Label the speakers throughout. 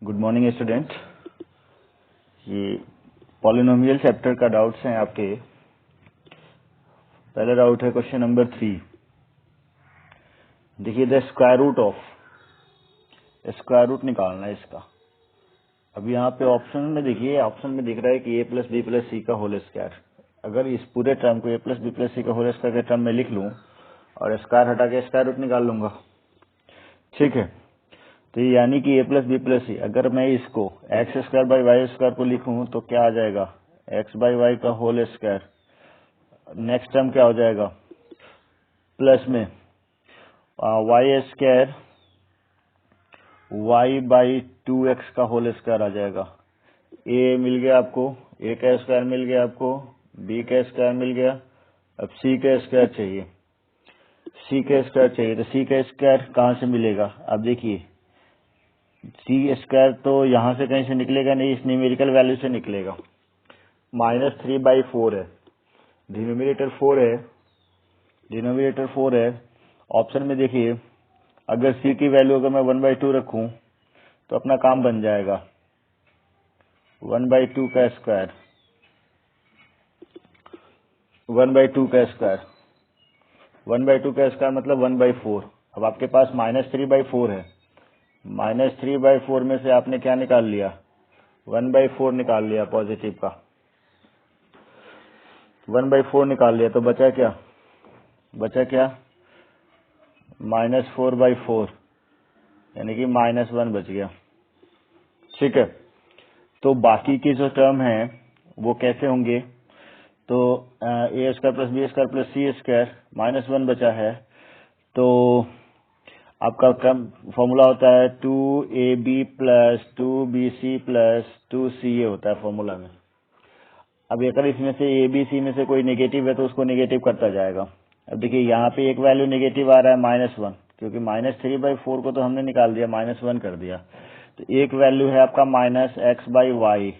Speaker 1: Good morning student. ये polynomial chapter का doubts हैं आपके। पहला डाउट है क्वेश्चन नंबर 3। देखिए द स्क्वायर रूट निकालना है इसका। अब यहाँ पे ऑप्शन में देखिए, ऑप्शन में दिख रहा है कि ए प्लस बी प्लस सी का होल स्क्वायर। अगर इस पूरे टर्म को ए प्लस बी प्लस सी का होल स्क्वायर के टर्म में लिख लूं और स्क्वायर हटा के स्क्वायर रूट निकाल लूंगा, ठीक है। तो यानी कि A plus B plus C, अगर मैं इसको X square by Y square को लिखूं तो क्या आ जाएगा, एक्स बाई वाई का होल स्क्वायर। नेक्स्ट टर्म क्या हो जाएगा, प्लस में Y square Y by 2x का होल स्क्वायर आ जाएगा। ए मिल गया आपको, ए का स्क्वायर मिल गया आपको, बी का स्क्वायर मिल गया। अब सी का स्क्वायर चाहिए, सी का स्क्वायर चाहिए। तो सी का स्क्वायर कहाँ से मिलेगा, अब देखिए सी स्क्वायर तो यहाँ से कहीं से निकलेगा नहीं, इस न्यूमेरिकल वैल्यू से निकलेगा। -3/4 है, डिनोमिनेटर 4 है, डिनोमिनेटर 4 है। ऑप्शन में देखिए, अगर सी की वैल्यू अगर मैं 1/2 रखूं तो अपना काम बन जाएगा 1/2 का स्क्वायर, 1/2 का स्क्वायर, 1/2 का स्क्वायर मतलब 1/4। अब आपके पास -3/4 है, -3/4 में से आपने क्या निकाल लिया, 1/4 निकाल लिया, पॉजिटिव का 1/4 निकाल लिया। तो बचा क्या, बचा क्या, -4/4 यानी कि -1 बच गया, ठीक है। तो बाकी की जो टर्म है वो कैसे होंगे, तो a square plus b square plus c square, -1 बचा है। तो आपका टर्म फॉर्मूला होता है 2ab plus 2bc plus 2ca होता है फॉर्मूला में। अब अगर इसमें से ए बी सी में से कोई नेगेटिव है तो उसको नेगेटिव करता जाएगा। अब देखिए यहाँ पे एक वैल्यू नेगेटिव आ रहा है -1, क्योंकि -3/4 को तो हमने निकाल दिया, -1 कर दिया। तो एक वैल्यू है आपका -x/y,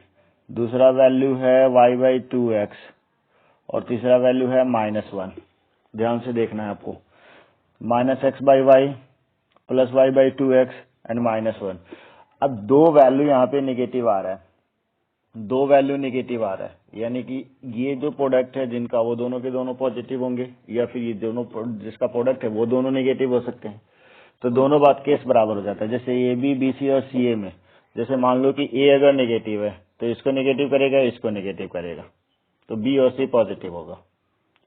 Speaker 1: दूसरा वैल्यू है y/2x और तीसरा वैल्यू है -1। ध्यान से देखना है आपको, -x/y प्लस y/2x एंड -1। अब दो वैल्यू यहाँ पे नेगेटिव आ रहा है, दो वैल्यू नेगेटिव आ रहा है, यानी कि ये जो प्रोडक्ट है जिनका वो दोनों के दोनों पॉजिटिव होंगे, या फिर ये दोनों जिसका प्रोडक्ट है वो दोनों नेगेटिव हो सकते हैं। तो दोनों बात केस बराबर हो जाता है। जैसे ए बी बी सी और सी ए में, जैसे मान लो कि ए अगर नेगेटिव है तो इसको नेगेटिव करेगा, इसको नेगेटिव करेगा, तो बी और सी पॉजिटिव होगा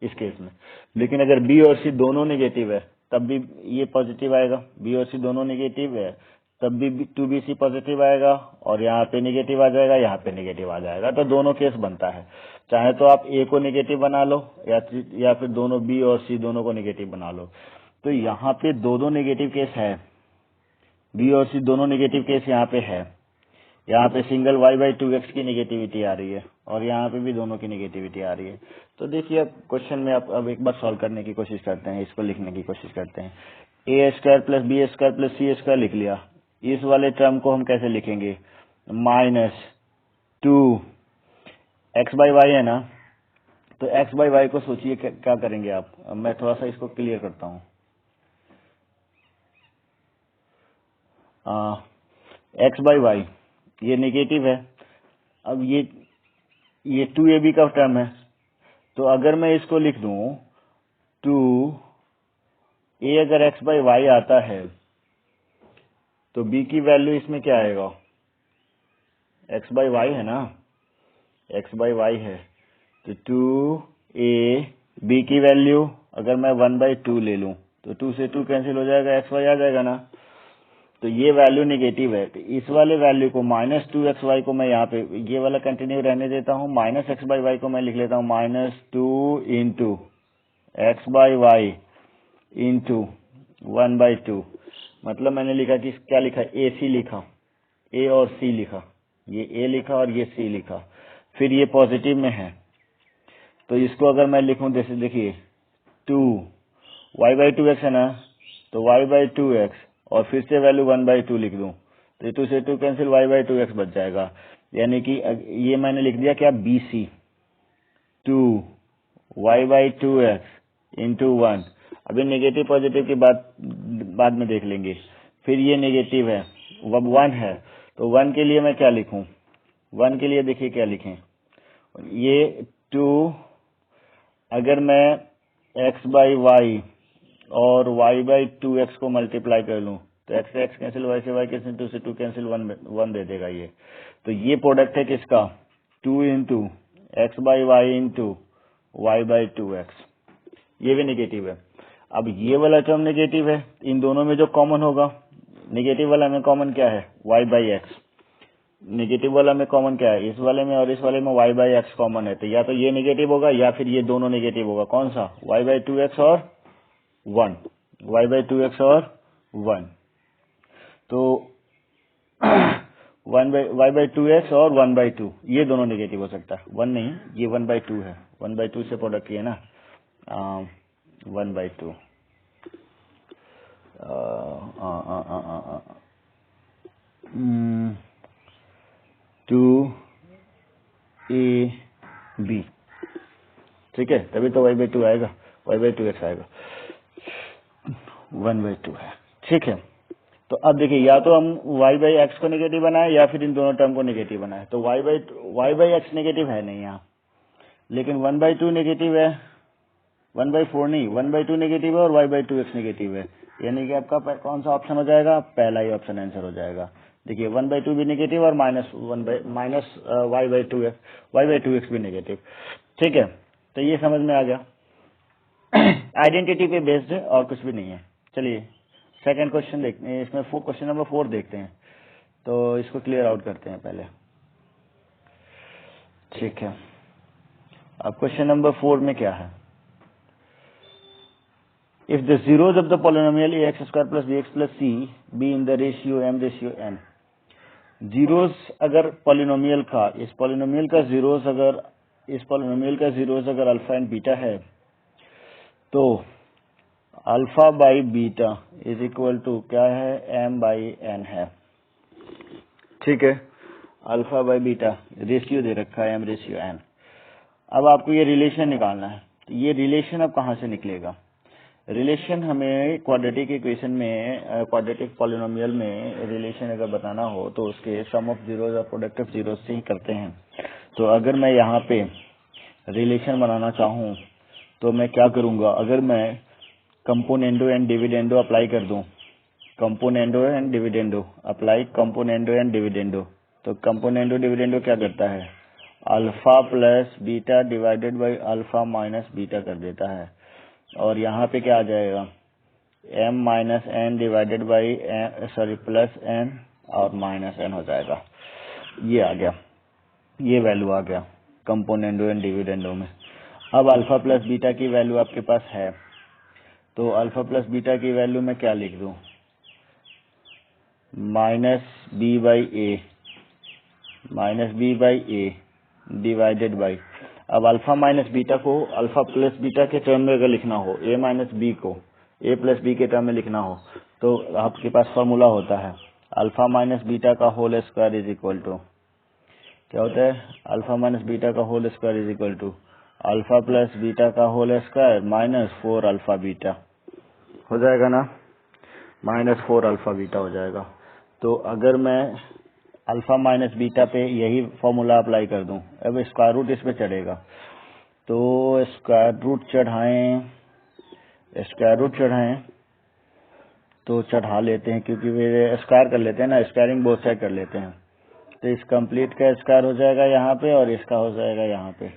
Speaker 1: इस केस में। लेकिन अगर बी और सी दोनों नेगेटिव है तब भी ये पॉजिटिव आएगा, बी और सी दोनों नेगेटिव है तब भी 2bc पॉजिटिव आएगा, और यहाँ पे नेगेटिव आ जाएगा, यहाँ पे नेगेटिव आ जाएगा। तो दोनों केस बनता है, चाहे तो आप ए को नेगेटिव बना लो या फिर दोनों बी और सी दोनों को नेगेटिव बना लो। तो यहाँ पे दो नेगेटिव केस है, बी और सी दोनों नेगेटिव केस यहाँ पे है। यहाँ पे सिंगल y/2x की नेगेटिविटी आ रही है और यहाँ पे भी दोनों की नेगेटिविटी आ रही है। तो देखिए अब क्वेश्चन में आप अब एक बार सॉल्व करने की कोशिश करते हैं, इसको लिखने की कोशिश करते हैं। A square plus b square plus c square लिख लिया। इस वाले टर्म को हम कैसे लिखेंगे, -2 x/y है ना, तो x/y को सोचिए क्या करेंगे आप। अब मैं थोड़ा सा इसको क्लियर करता हूँ। x/y ये नेगेटिव है। अब ये 2ab का टर्म है, तो अगर मैं इसको लिख दूं 2a, अगर x/y आता है तो b की वैल्यू इसमें क्या आएगा, x/y है ना, x/y है। तो 2a, b की वैल्यू अगर मैं 1/2 ले लूं तो 2 से 2 कैंसिल हो जाएगा, xy आ जाएगा ना। तो ये वैल्यू नेगेटिव है, तो इस वाले वैल्यू को -2xy को मैं यहाँ पे ये वाला कंटिन्यू रहने देता हूँ, -x/y को मैं लिख लेता हूँ -2 इंटू x/y इंटू 1/2। मतलब मैंने लिखा कि क्या लिखा, ए सी लिखा, ए और सी लिखा, ये ए लिखा और ये सी लिखा, फिर ये पॉजिटिव में है। तो इसको अगर मैं लिखूं, जैसे देखिए 2 y/2x है ना, तो y/2x और फिर से वैल्यू 1/2 लिख दूं तो 2 से 2 कैंसिल, y/2x बच जाएगा। यानी कि ये मैंने लिख दिया क्या, BC 2 y/2x इंटू 1। अभी नेगेटिव पॉजिटिव की बात बाद में देख लेंगे। फिर ये नेगेटिव है, अब 1 है तो 1 के लिए मैं क्या लिखूं? 1 के लिए देखिए क्या लिखें, ये 2, अगर मैं x बाई वाई और y बाई 2x को मल्टीप्लाई कर लूं तो x से x कैंसिल, y से y कैंसिल, 2 से 2 कैंसिल, 1 दे देगा ये। तो ये प्रोडक्ट है किसका? 2 into X by Y into Y by 2x, ये भी नेगेटिव है। अब ये वाला टर्म नेगेटिव है, इन दोनों में जो कॉमन होगा, नेगेटिव वाला में कॉमन क्या है? y by x. नेगेटिव वाला में कॉमन क्या है? इस वाले में और इस वाले में y बाई एक्स कॉमन है, तो या तो ये नेगेटिव होगा या फिर ये दोनों नेगेटिव होगा। कौन सा? y बाई 2x और 1, y बाई 2x और 1। तो y बाई 2x और 1 बाई 2 ये दोनों नेगेटिव हो सकता है। 1 नहीं, ये 1 बाई 2 है, 1 बाई 2 से प्रोडक्ट किया ना, 1 बाई 2 2ab, ठीक है, तभी तो y बाई 2 आएगा, y बाई 2x आएगा, 1 बाई 2 है, ठीक है। तो अब देखिए, या तो हम y बाई एक्स को नेगेटिव बनाए या फिर इन दोनों टर्म को नेगेटिव बनाए। तो y बाई एक्स नेगेटिव है नहीं यहाँ, लेकिन 1 बाई 2 नेगेटिव है, 1 बाई 4 नहीं, 1 बाई 2 नेगेटिव है और y बाई 2x नेगेटिव है, यानी कि आपका कौन सा ऑप्शन हो जाएगा? पहला ही ऑप्शन आंसर हो जाएगा। देखिए 1 बाई 2 भी नेगेटिव और माइनस y बाई 2x भी नेगेटिव, ठीक है। तो ये समझ में आ गया, आइडेंटिटी पे बेस्ड है और कुछ भी नहीं है। चलिए सेकंड क्वेश्चन देखते हैं, इसमें क्वेश्चन नंबर 4 देखते हैं, तो इसको क्लियर आउट करते हैं पहले, ठीक है। अब क्वेश्चन नंबर 4 में क्या है? If the zeros of the polynomial ax square plus bx plus c be in the ratio m ratio n, zeros अगर पॉलिनोमियल का, इस पॉलिनोमियल का जीरोस अगर अल्फा एंड बीटा है, तो alpha by beta is equal to क्या है? m by n है, ठीक है। अल्फा बाई बीटा रेशियो दे रखा है m रेशियो n। अब आपको ये रिलेशन निकालना है, तो ये रिलेशन अब कहाँ से निकलेगा? रिलेशन हमें क्वाड्रेटिक इक्वेशन में, क्वाड्रेटिक पॉलिनोमियल में रिलेशन अगर बताना हो तो उसके सम ऑफ जीरोस और प्रोडक्ट ऑफ जीरोस से ही करते हैं। तो अगर मैं यहाँ पे रिलेशन बनाना चाहूँ तो मैं क्या करूँगा? अगर मैं कंपोनेंडो एंड डिविडेंडो अप्लाई कर दूं, componendo and dividendo apply, componendo and dividendo, तो कंपोनेंडो डिविडेंडो क्या करता है? Alpha plus beta divided by alpha minus beta कर देता है, और यहाँ पे क्या आ जाएगा? m minus N divided by plus n और माइनस n हो जाएगा। ये आ गया, ये वैल्यू आ गया कंपोनेंडो एंड डिविडेंडो में। अब अल्फा प्लस बीटा की वैल्यू आपके पास है, तो अल्फा प्लस बीटा की वैल्यू में क्या लिख दूं? Minus B by A divided by, अब अल्फा माइनस बीटा को अल्फा प्लस बीटा के टर्म में अगर लिखना हो, ए माइनस बी को ए प्लस बी के टर्म में लिखना हो, तो आपके पास फॉर्मूला होता है अल्फा माइनस बीटा का whole square is equal to, क्या होता है? अल्फा माइनस बीटा का whole square is equal to alpha plus beta का whole square minus 4 alpha beta हो जाएगा ना, माइनस 4 अल्फा बीटा हो जाएगा। तो अगर मैं अल्फा माइनस बीटा पे यही फॉर्मूला अप्लाई कर दूं, अब स्क्वायर रूट इस पे चढ़ेगा, तो स्क्वायर रूट चढ़ाएं तो चढ़ा लेते हैं, क्योंकि वे स्क्वायर कर लेते हैं ना, स्क्वायरिंग बोथ साइड कर लेते हैं। तो इस कंप्लीट का स्क्वायर हो जाएगा यहाँ पे और इसका हो जाएगा यहाँ पे,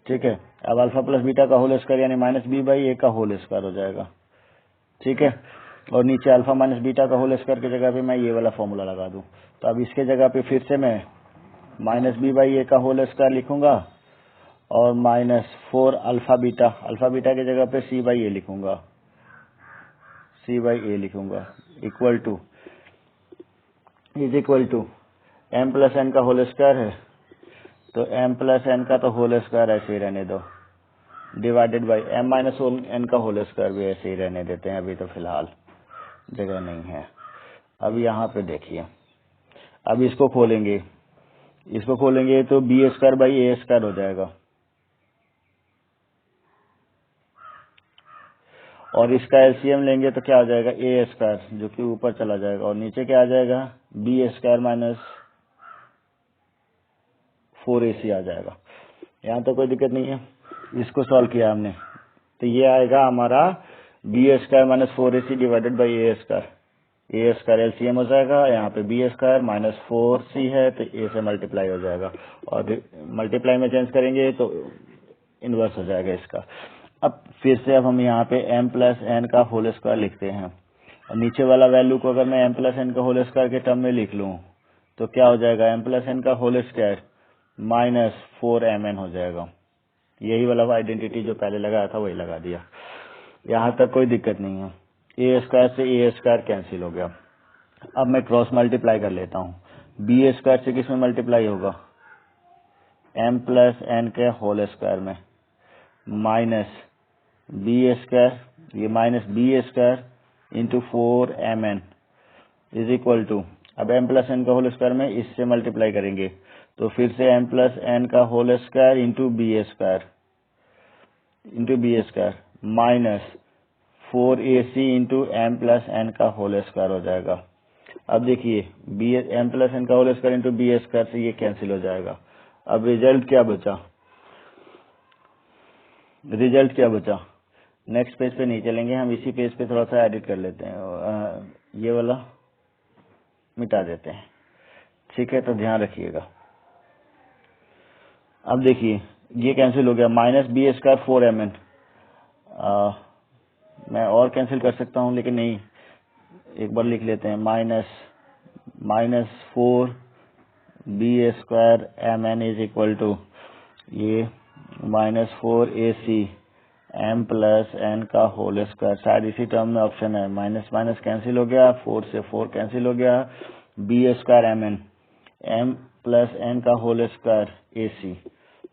Speaker 1: ठीक है। अब अल्फा प्लस बीटा का होल स्क्वायर यानी माइनस बी बाई ए का होल स्क्वायर हो जाएगा, ठीक है। और नीचे अल्फा माइनस बीटा का होल स्क्वायर की जगह पे मैं ये वाला फॉर्मूला लगा दूं, तो अब इसके जगह पे फिर से मैं माइनस बी बाई ए का होल स्क्वायर लिखूंगा और माइनस 4 अल्फा बीटा की जगह पे सी बाई ए लिखूंगा, equal to M plus N का होल स्क्वायर है, तो एम प्लस एन का तो होल स्क्वायर ऐसे ही रहने दो, divided by M minus N का होल स्क्वायर भी ऐसे ही रहने देते हैं, अभी तो फिलहाल जगह नहीं है। अब यहाँ पे देखिए, अब इसको खोलेंगे तो B square by A square हो जाएगा, और इसका एलसीएम लेंगे तो क्या आ जाएगा ए स्क्वायर, जो कि ऊपर चला जाएगा, और नीचे क्या आ जाएगा बी स्क्वायर माइनस 4ac आ जाएगा। यहाँ तो कोई दिक्कत नहीं है, इसको सॉल्व किया हमने, तो ये आएगा हमारा B square minus 4ac divided by A square. A square LCM हो जाएगा, यहाँ पे बी स्क्वायर माइनस 4c है तो ए से मल्टीप्लाई हो जाएगा, और मल्टीप्लाई में चेंज करेंगे तो इनवर्स हो जाएगा इसका। अब फिर से अब हम यहाँ पे m प्लस एन का होल स्क्वायर लिखते हैं, और नीचे वाला वैल्यू को अगर मैं m प्लस एन का होल स्क्वायर के टर्म में लिख लूँ तो क्या हो जाएगा m प्लस एन का होल स्क्वायर माइनस 4mn हो जाएगा। यही वाला आइडेंटिटी जो पहले लगाया था वही लगा दिया, यहाँ तक कोई दिक्कत नहीं है। ए स्क्वायर से ए स्क्वायर कैंसिल हो गया। अब मैं क्रॉस मल्टीप्लाई कर लेता हूँ, बी स्क्वायर से किस में मल्टीप्लाई होगा m प्लस एन के होल स्क्वायर में, माइनस बी स्क्वायर, ये minus B square into 4mn is equal to, अब m प्लस एन का होल स्क्वायर में इससे मल्टीप्लाई करेंगे तो फिर से m प्लस एन का whole square into B square minus 4ac into M plus N का होल स्क्वायर हो जाएगा। अब देखिए m प्लस एन का whole square into B square से ये कैंसिल हो जाएगा। अब रिजल्ट क्या बचा, नेक्स्ट पेज पे नहीं चलेंगे हम, इसी पेज पे थोड़ा सा एडिट कर लेते हैं, ये वाला मिटा देते हैं, ठीक है, तो ध्यान रखिएगा। अब देखिए ये कैंसिल हो गया, माइनस बी स्क्वायर 4mn, मैं और कैंसिल कर सकता हूँ लेकिन नहीं, एक बार लिख लेते हैं, minus 4 b square mn is equal to ये minus 4ac m plus N का होल स्क्वायर, शायद इसी टर्म में ऑप्शन है, माइनस माइनस कैंसिल हो गया, 4 से 4 कैंसिल हो गया, b square mn m plus N का whole square ac,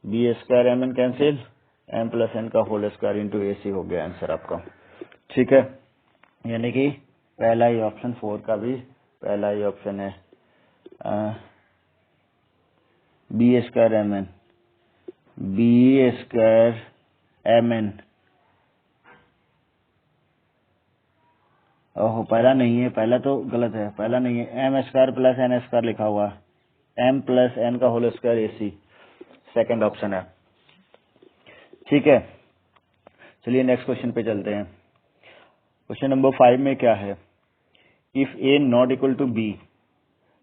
Speaker 1: b square mn cancel, m plus N का होल स्क्वायर इंटू ac हो गया आंसर आपका, ठीक है। यानी कि पहला ही ऑप्शन 4 का भी पहला ही ऑप्शन है, बी स्क्वायर mn, ओहो पहला नहीं है, पहला तो गलत है, पहला नहीं है, M square plus N square लिखा हुआ है, एम प्लस एन का whole square AC second option है, ठीक है। चलिए नेक्स्ट क्वेश्चन पे चलते हैं। क्वेश्चन नंबर 5 में क्या है, if a not equal to b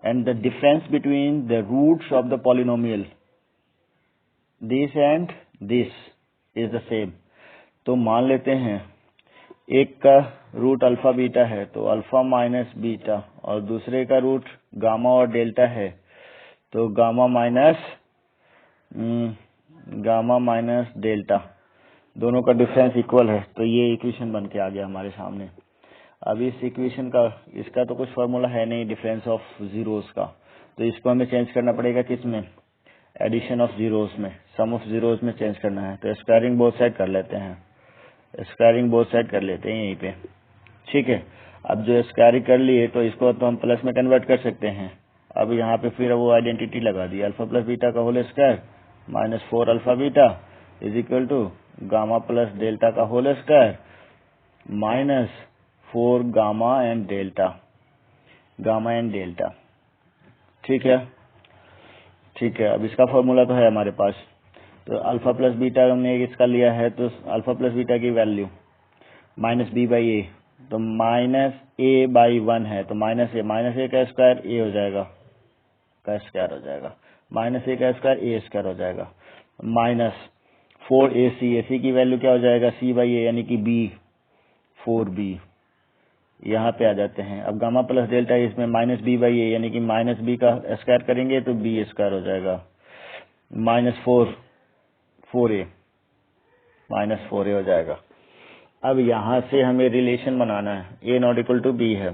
Speaker 1: and the difference between the roots of the polynomial this and this is the same. तो मान लेते हैं एक का रूट अल्फा बीटा है तो अल्फा माइनस बीटा, और दूसरे का रूट गामा और डेल्टा है तो गामा माइनस डेल्टा, दोनों का डिफरेंस इक्वल है, तो ये इक्वेशन बन के आ गया हमारे सामने। अब इस इक्वेशन का, इसका तो कुछ फॉर्मूला है नहीं डिफरेंस ऑफ जीरोस का, तो इसको हमें चेंज करना पड़ेगा किस में, एडिशन ऑफ जीरोस में, सम ऑफ जीरोस में चेंज करना है। तो स्क्वायरिंग बोथ साइड कर लेते हैं, यहीं पे, ठीक है। अब जो स्क्वायरिंग कर लिए तो इसको तो हम प्लस में कन्वर्ट कर सकते हैं। अब यहाँ पे फिर वो आइडेंटिटी लगा दी, अल्फा प्लस बीटा का whole square minus 4 alpha beta is equal to gamma plus delta का whole square minus 4 gamma and delta, ठीक है। अब इसका फॉर्मूला तो है हमारे पास, तो अल्फा प्लस बीटा हमने इसका लिया है, तो अल्फा प्लस बीटा की वैल्यू माइनस बी बाई ए, तो माइनस ए बाई 1 है, तो माइनस ए का स्क्वायर ए हो जाएगा, माइनस ए का स्क्वायर ए स्क्वायर हो जाएगा, माइनस 4ac की वैल्यू क्या हो जाएगा, सी बाई ए यानी कि बी 4b, यहाँ पे आ जाते हैं। अब गामा प्लस डेल्टा इसमें माइनस बी बाई ए यानी कि माइनस बी का स्क्वायर करेंगे तो बी स्क्वायर हो जाएगा, माइनस 4a हो जाएगा। अब यहाँ से हमें रिलेशन बनाना है, a not equal to B है,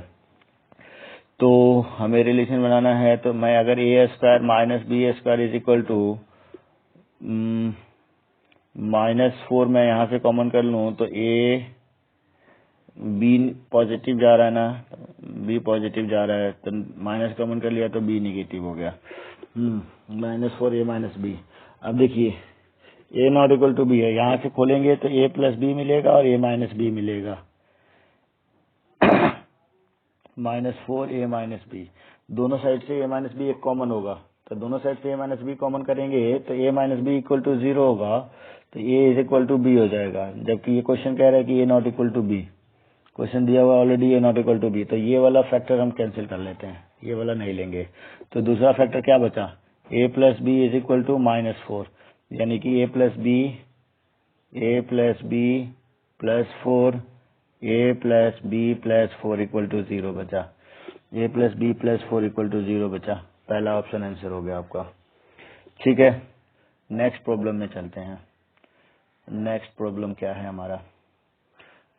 Speaker 1: तो हमें रिलेशन बनाना है, तो मैं अगर a square minus B square is equal to minus 4 मैं यहाँ से कॉमन कर लूँ तो a बी पॉजिटिव जा रहा है ना, बी पॉजिटिव जा रहा है, तो माइनस कॉमन कर लिया तो बी निगेटिव हो गया, माइनस 4a माइनस बी। अब देखिए a not equal to B है, यहाँ से खोलेंगे तो a प्लस बी मिलेगा और a माइनस बी मिलेगा, -4 a माइनस बी, दोनों साइड से a माइनस बी एक कॉमन होगा, तो दोनों साइड से a माइनस बी कॉमन करेंगे तो a minus B equal to 0 होगा, तो a is equal to B हो जाएगा। जबकि ये क्वेश्चन कह रहा है कि a not equal to B, question दिया हुआ already a not equal to B, तो ये वाला फैक्टर हम कैंसिल कर लेते हैं, ये वाला नहीं लेंगे। तो दूसरा फैक्टर क्या बचा, a plus B is equal to -4, यानी कि a plus B plus 4 a plus B plus 4 equal to 0 बचा, a plus B plus 4 equal to 0 बचा। पहला ऑप्शन आंसर हो गया आपका। ठीक है, नेक्स्ट प्रॉब्लम में चलते हैं। नेक्स्ट प्रॉब्लम क्या है हमारा,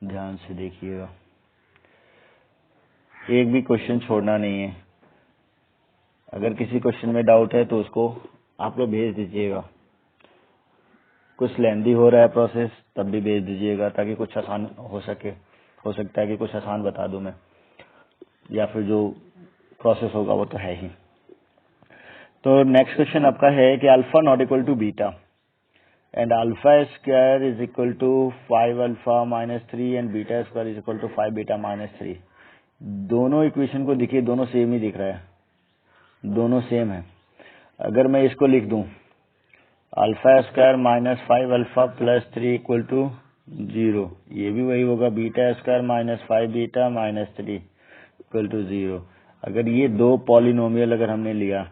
Speaker 1: ध्यान से देखिएगा, एक भी क्वेश्चन छोड़ना नहीं है। अगर किसी क्वेश्चन में डाउट है तो उसको आप लोग भेज दीजिएगा, कुछ लेंदी हो रहा है प्रोसेस तब भी भेज दीजिएगा, ताकि कुछ आसान हो सके। हो सकता है कि कुछ आसान बता दूं मैं, या फिर जो प्रोसेस होगा वो तो है ही। तो नेक्स्ट क्वेश्चन आपका है कि alpha not equal to beta and alpha square is equal to 5 alpha minus 3 and beta square is equal to 5 beta minus 3। दोनों इक्वेशन को देखिए, दोनों सेम ही दिख रहा है, दोनों सेम है। अगर मैं इसको लिख दूं alpha square minus 5 alpha plus 3 equal to 0, ये भी वही होगा, beta square minus 5 beta minus 3 equal to 0। अगर ये दो पॉलिनोमियल अगर हमने लिया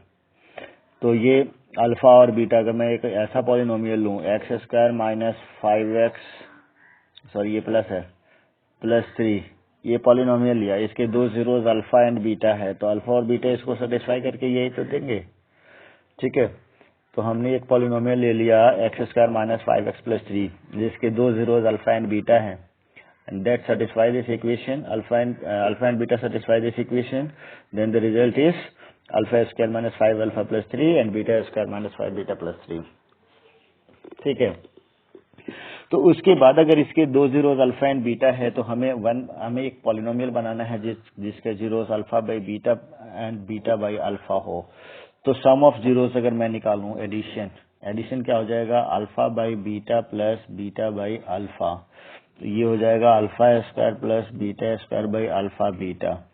Speaker 1: तो ये अल्फा और बीटा, अगर मैं एक ऐसा पॉलिनोमियल लूं x square minus 5x, sorry ये प्लस है, प्लस 3, ये पॉलिनोमियल लिया, इसके दो जीरोज अल्फा एंड बीटा है, तो अल्फा और बीटा इसको सेटिस्फाई करके यही तो देंगे। ठीक है, तो हमने एक पॉलिनोमियल ले लिया x square minus 5x plus 3, जिसके दो जीरोज अल्फा एंड बीटा है, and that satisfy this equation, alpha and beta satisfy this equation, then the result is alpha square minus 5 alpha plus 3 and beta square minus 5 beta plus 3। ठीक है, तो उसके बाद अगर इसके दो जीरोज अल्फा एंड बीटा है तो हमें एक पॉलिनोमियल बनाना है जिसके zeros alpha by beta and beta by alpha हो। तो सम ऑफ जीरोज अगर मैं निकालूं, एडिशन क्या हो जाएगा, alpha by beta plus beta by alpha, तो ये हो जाएगा alpha square plus beta square by alpha beta.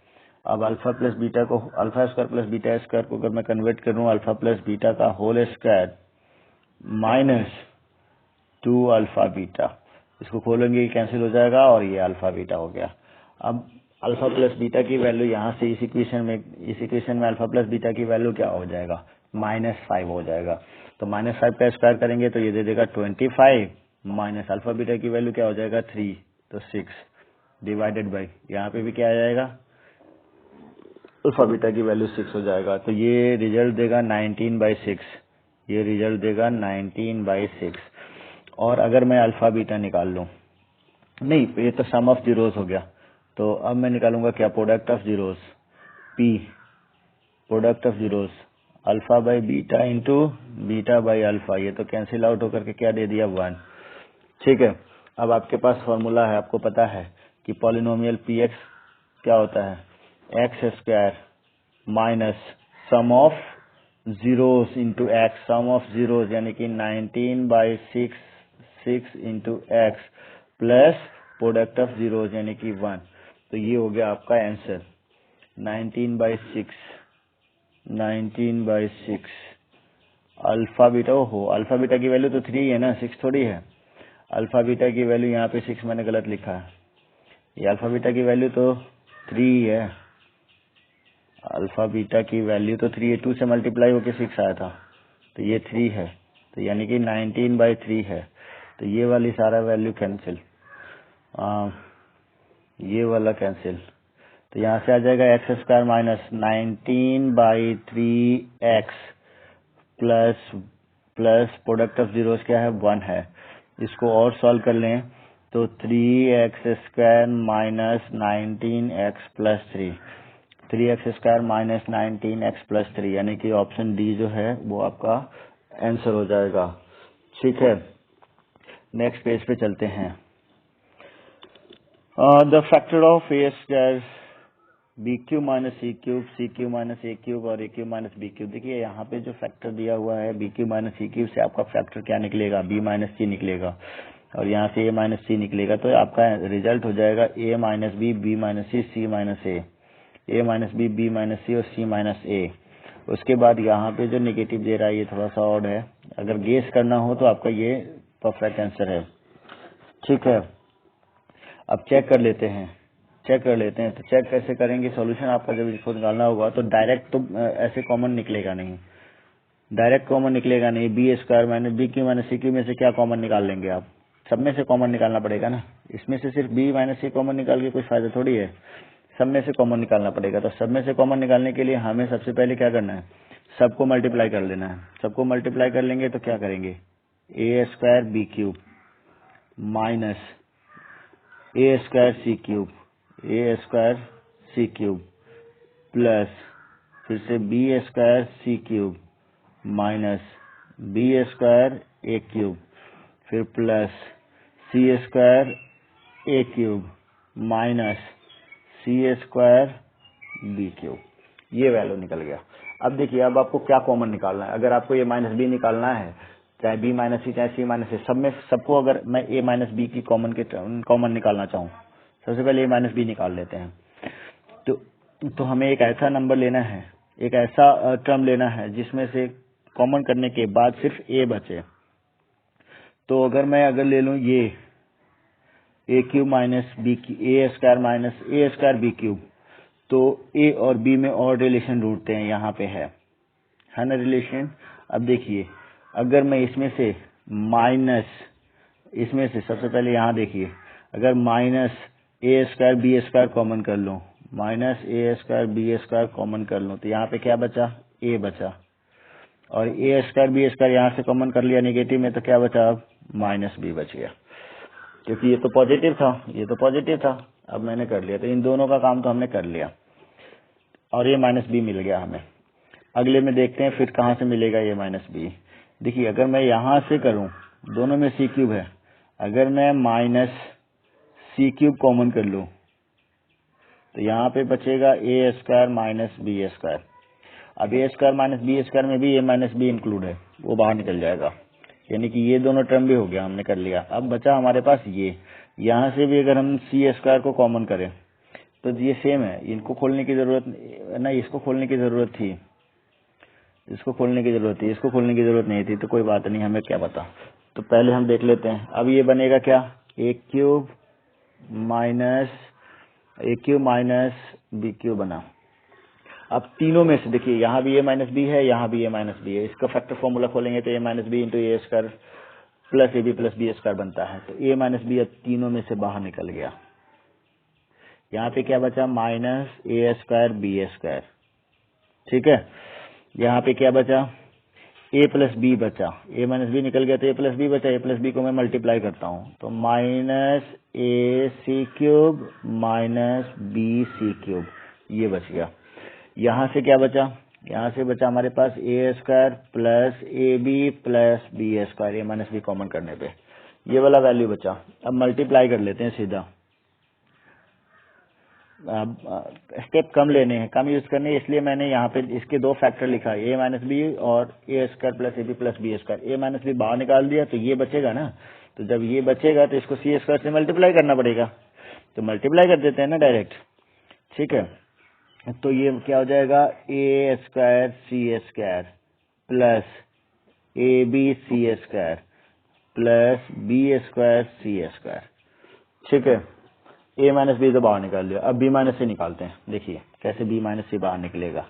Speaker 1: अब अल्फा प्लस बीटा को, alpha square plus beta square को अगर मैं कन्वर्ट करूं अल्फा प्लस बीटा का whole square minus 2 alpha beta, इसको खोलेंगे कैंसिल हो जाएगा और ये अल्फा बीटा हो गया। अब अल्फा प्लस बीटा की वैल्यू यहाँ से इस इक्वेशन में अल्फा प्लस बीटा की वैल्यू क्या हो जाएगा, -5 हो जाएगा। तो -5 का स्क्वायर करेंगे तो ये दे देगा 25, माइनस अल्फा बीटा की वैल्यू क्या हो जाएगा 3, तो 6 डिवाइडेड बाई, यहाँ पे भी क्या आ जाएगा, अल्फा बीटा की वैल्यू 6 हो जाएगा। तो ये रिजल्ट देगा 19/6, ये रिजल्ट देगा 19/6। और अगर मैं अल्फा बीटा निकाल लूं, नहीं ये तो सम ऑफ जीरोस हो गया, तो अब मैं निकालूंगा क्या, product of zeros, P product of zeros, alpha by beta into beta by alpha, ये तो कैंसिल आउट होकर के क्या दे दिया 1। ठीक है, अब आपके पास फॉर्मूला है, आपको पता है कि पॉलिनोमियल पी एक्स क्या होता है, x square minus sum of zeros into x, sum of zeros यानी कि 19/6 into x plus product of zeros यानी कि 1। तो ये हो गया आपका आंसर 19/6 अल्फा बीटा। हो अल्फा बीटा की वैल्यू तो 3 है ना, 6 थोड़ी है। अल्फा बीटा की वैल्यू यहाँ पे 6 मैंने गलत लिखा है, ये अल्फा बीटा की वैल्यू तो 3 है, अल्फा बीटा की वैल्यू तो 3 है, 2 से मल्टीप्लाई होके 6 आया था, तो ये 3 है, तो यानी कि 19/3 है। तो ये वाली सारा वैल्यू कैंसिल, ये वाला कैंसिल, तो यहाँ से आ जाएगा x square minus 19/3x plus product of zeros क्या है 1 है। इसको और सॉल्व कर लें तो 3x square minus 19x plus 3, 3x square minus 19x plus 3, यानी कि ऑप्शन डी जो है वो आपका आंसर हो जाएगा। ठीक है, नेक्स्ट पेज पे चलते हैं। The factor of a square b cube minus c cube minus a cube और a cube minus b cube. देखिए यहाँ पे जो फैक्टर दिया हुआ है b cube minus c cube से आपका फैक्टर क्या निकलेगा, बी माइनस सी निकलेगा, और यहाँ से ए माइनस सी निकलेगा, तो आपका रिजल्ट हो जाएगा ए माइनस बी, बी माइनस सी, सी माइनस ए। ए माइनस बी माइनस सी और सी माइनस ए। उसके बाद यहाँ पे जो नेगेटिव दे रहा है ये थोड़ा सा ऑड है, अगर गेस करना हो तो आपका ये परफेक्ट आंसर है। ठीक है, अब चेक कर लेते हैं। तो चेक कैसे करेंगे, सॉल्यूशन आपका जब इसको निकालना होगा तो डायरेक्ट तो ऐसे कॉमन निकलेगा नहीं, b square minus b cube minus c cube में से क्या कॉमन निकाल लेंगे आप, सब में से कॉमन निकालना पड़ेगा ना। इसमें से सिर्फ बी माइनस सी कॉमन निकाल के कोई फायदा थोड़ी है, सब में से कॉमन निकालना पड़ेगा। तो सब में से कॉमन निकालने के लिए हमें सबसे पहले क्या करना है, सबको मल्टीप्लाई कर लेना है। सबको मल्टीप्लाई कर लेंगे तो क्या करेंगे, ए स्क्वायर बी क्यूब माइनस ए स्क्वायर सी क्यूब प्लस फिर से बी स्क्वायर सी क्यूब माइनस बी स्क्वायर ए क्यूब फिर प्लस सी स्क्वायर ए क्यूब माइनस सी स्क्वायर बी क्यूब। ये वैल्यू निकल गया। अब देखिए, अब आपको क्या कॉमन निकालना है। अगर आपको ए माइनस बी निकालना है, चाहे बी माइनस सी चाहे सी माइनस सी, सब में सबको अगर मैं ए माइनस बी की कॉमन निकालना चाहूँ, सबसे पहले ए माइनस बी निकाल लेते हैं। तो हमें एक ऐसा नंबर लेना है, एक ऐसा टर्म लेना है जिसमें से कॉमन करने के बाद सिर्फ ए बचे। तो अगर मैं ले लूं ये ए क्यूब माइनस बी ए स्क्वायर बी क्यूब, तो ए और बी में और रिलेशन ढूंढते हैं, यहाँ पे है ना रिलेशन। अब देखिए, अगर मैं इसमें से सबसे पहले यहाँ देखिए, अगर माइनस ए स्क्वायर बी स्क्वायर कॉमन कर लूं, तो यहाँ पे क्या बचा, ए बचा, और ए स्क्वायर बी स्क्वायर यहाँ से कॉमन कर लिया नेगेटिव में, तो क्या बचा, अब माइनस बी बच गया, क्योंकि ये तो पॉजिटिव था, अब मैंने कर लिया। तो इन दोनों का काम तो हमने कर लिया और ये माइनस बी मिल गया हमें। अगले में देखते हैं फिर कहाँ से मिलेगा ये माइनस बी। देखिए, अगर मैं यहाँ से करूँ, दोनों में सी क्यूब है, अगर मैं माइनस सी क्यूब कॉमन कर लूँ तो यहाँ पे बचेगा ए स्क्वायर माइनस बी स्क्वायर। अब ए स्क्वायर माइनस बी स्क्वायर में भी ए माइनस बी इंक्लूड है, वो बाहर निकल जाएगा, यानी कि ये दोनों टर्म भी हो गया, हमने कर लिया। अब बचा हमारे पास ये, यहाँ से भी अगर हम सी स्क्वायर को कॉमन करें तो ये सेम है, इनको खोलने की जरूरत नहीं, इसको खोलने की जरूरत थी, इसको खोलने की जरूरत नहीं थी, तो कोई बात नहीं, हमें क्या पता। तो पहले हम देख लेते हैं। अब ये बनेगा क्या, ए क्यूब माइनस बी क्यूब बना। अब तीनों में से देखिए, यहाँ भी ए माइनस बी है, यहाँ भी ए माइनस बी है, इसका फैक्टर फॉर्मूला खोलेंगे तो a minus b into a square plus a b plus b square बनता है। तो ए माइनस बी अब तीनों में से बाहर निकल गया। यहाँ पे क्या बचा, माइनस ए स्क्वायर बी स्क्वायर। ठीक है, यहाँ पे क्या बचा, ए प्लस बी बचा, ए माइनस बी निकल गया तो ए प्लस बी बचा, ए प्लस बी को मैं मल्टीप्लाई करता हूँ तो minus a c cube minus b c cube, ये बच गया। यहाँ से क्या बचा, यहाँ से बचा हमारे पास a square plus a b plus b square, a minus b common करने पे ये वाला वैल्यू बचा। अब मल्टीप्लाई कर लेते हैं सीधा, स्टेप कम लेने हैं, कम यूज करने, इसलिए मैंने यहाँ पे इसके दो फैक्टर लिखा है, ए माइनस बी और a square plus a b plus b square. A minus b बाहर निकाल दिया तो ये बचेगा ना, तो जब ये बचेगा तो इसको सी स्क्वायर से मल्टीप्लाई करना पड़ेगा, तो मल्टीप्लाई कर देते हैं ना डायरेक्ट। ठीक है, तो ये क्या हो जाएगा, a square c square plus a b c square plus b square c square. ठीक है, ए माइनस बी तो बाहर निकाल लिया, अब बी माइनस सी निकालते हैं। देखिए कैसे बी माइनस सी बाहर निकलेगा,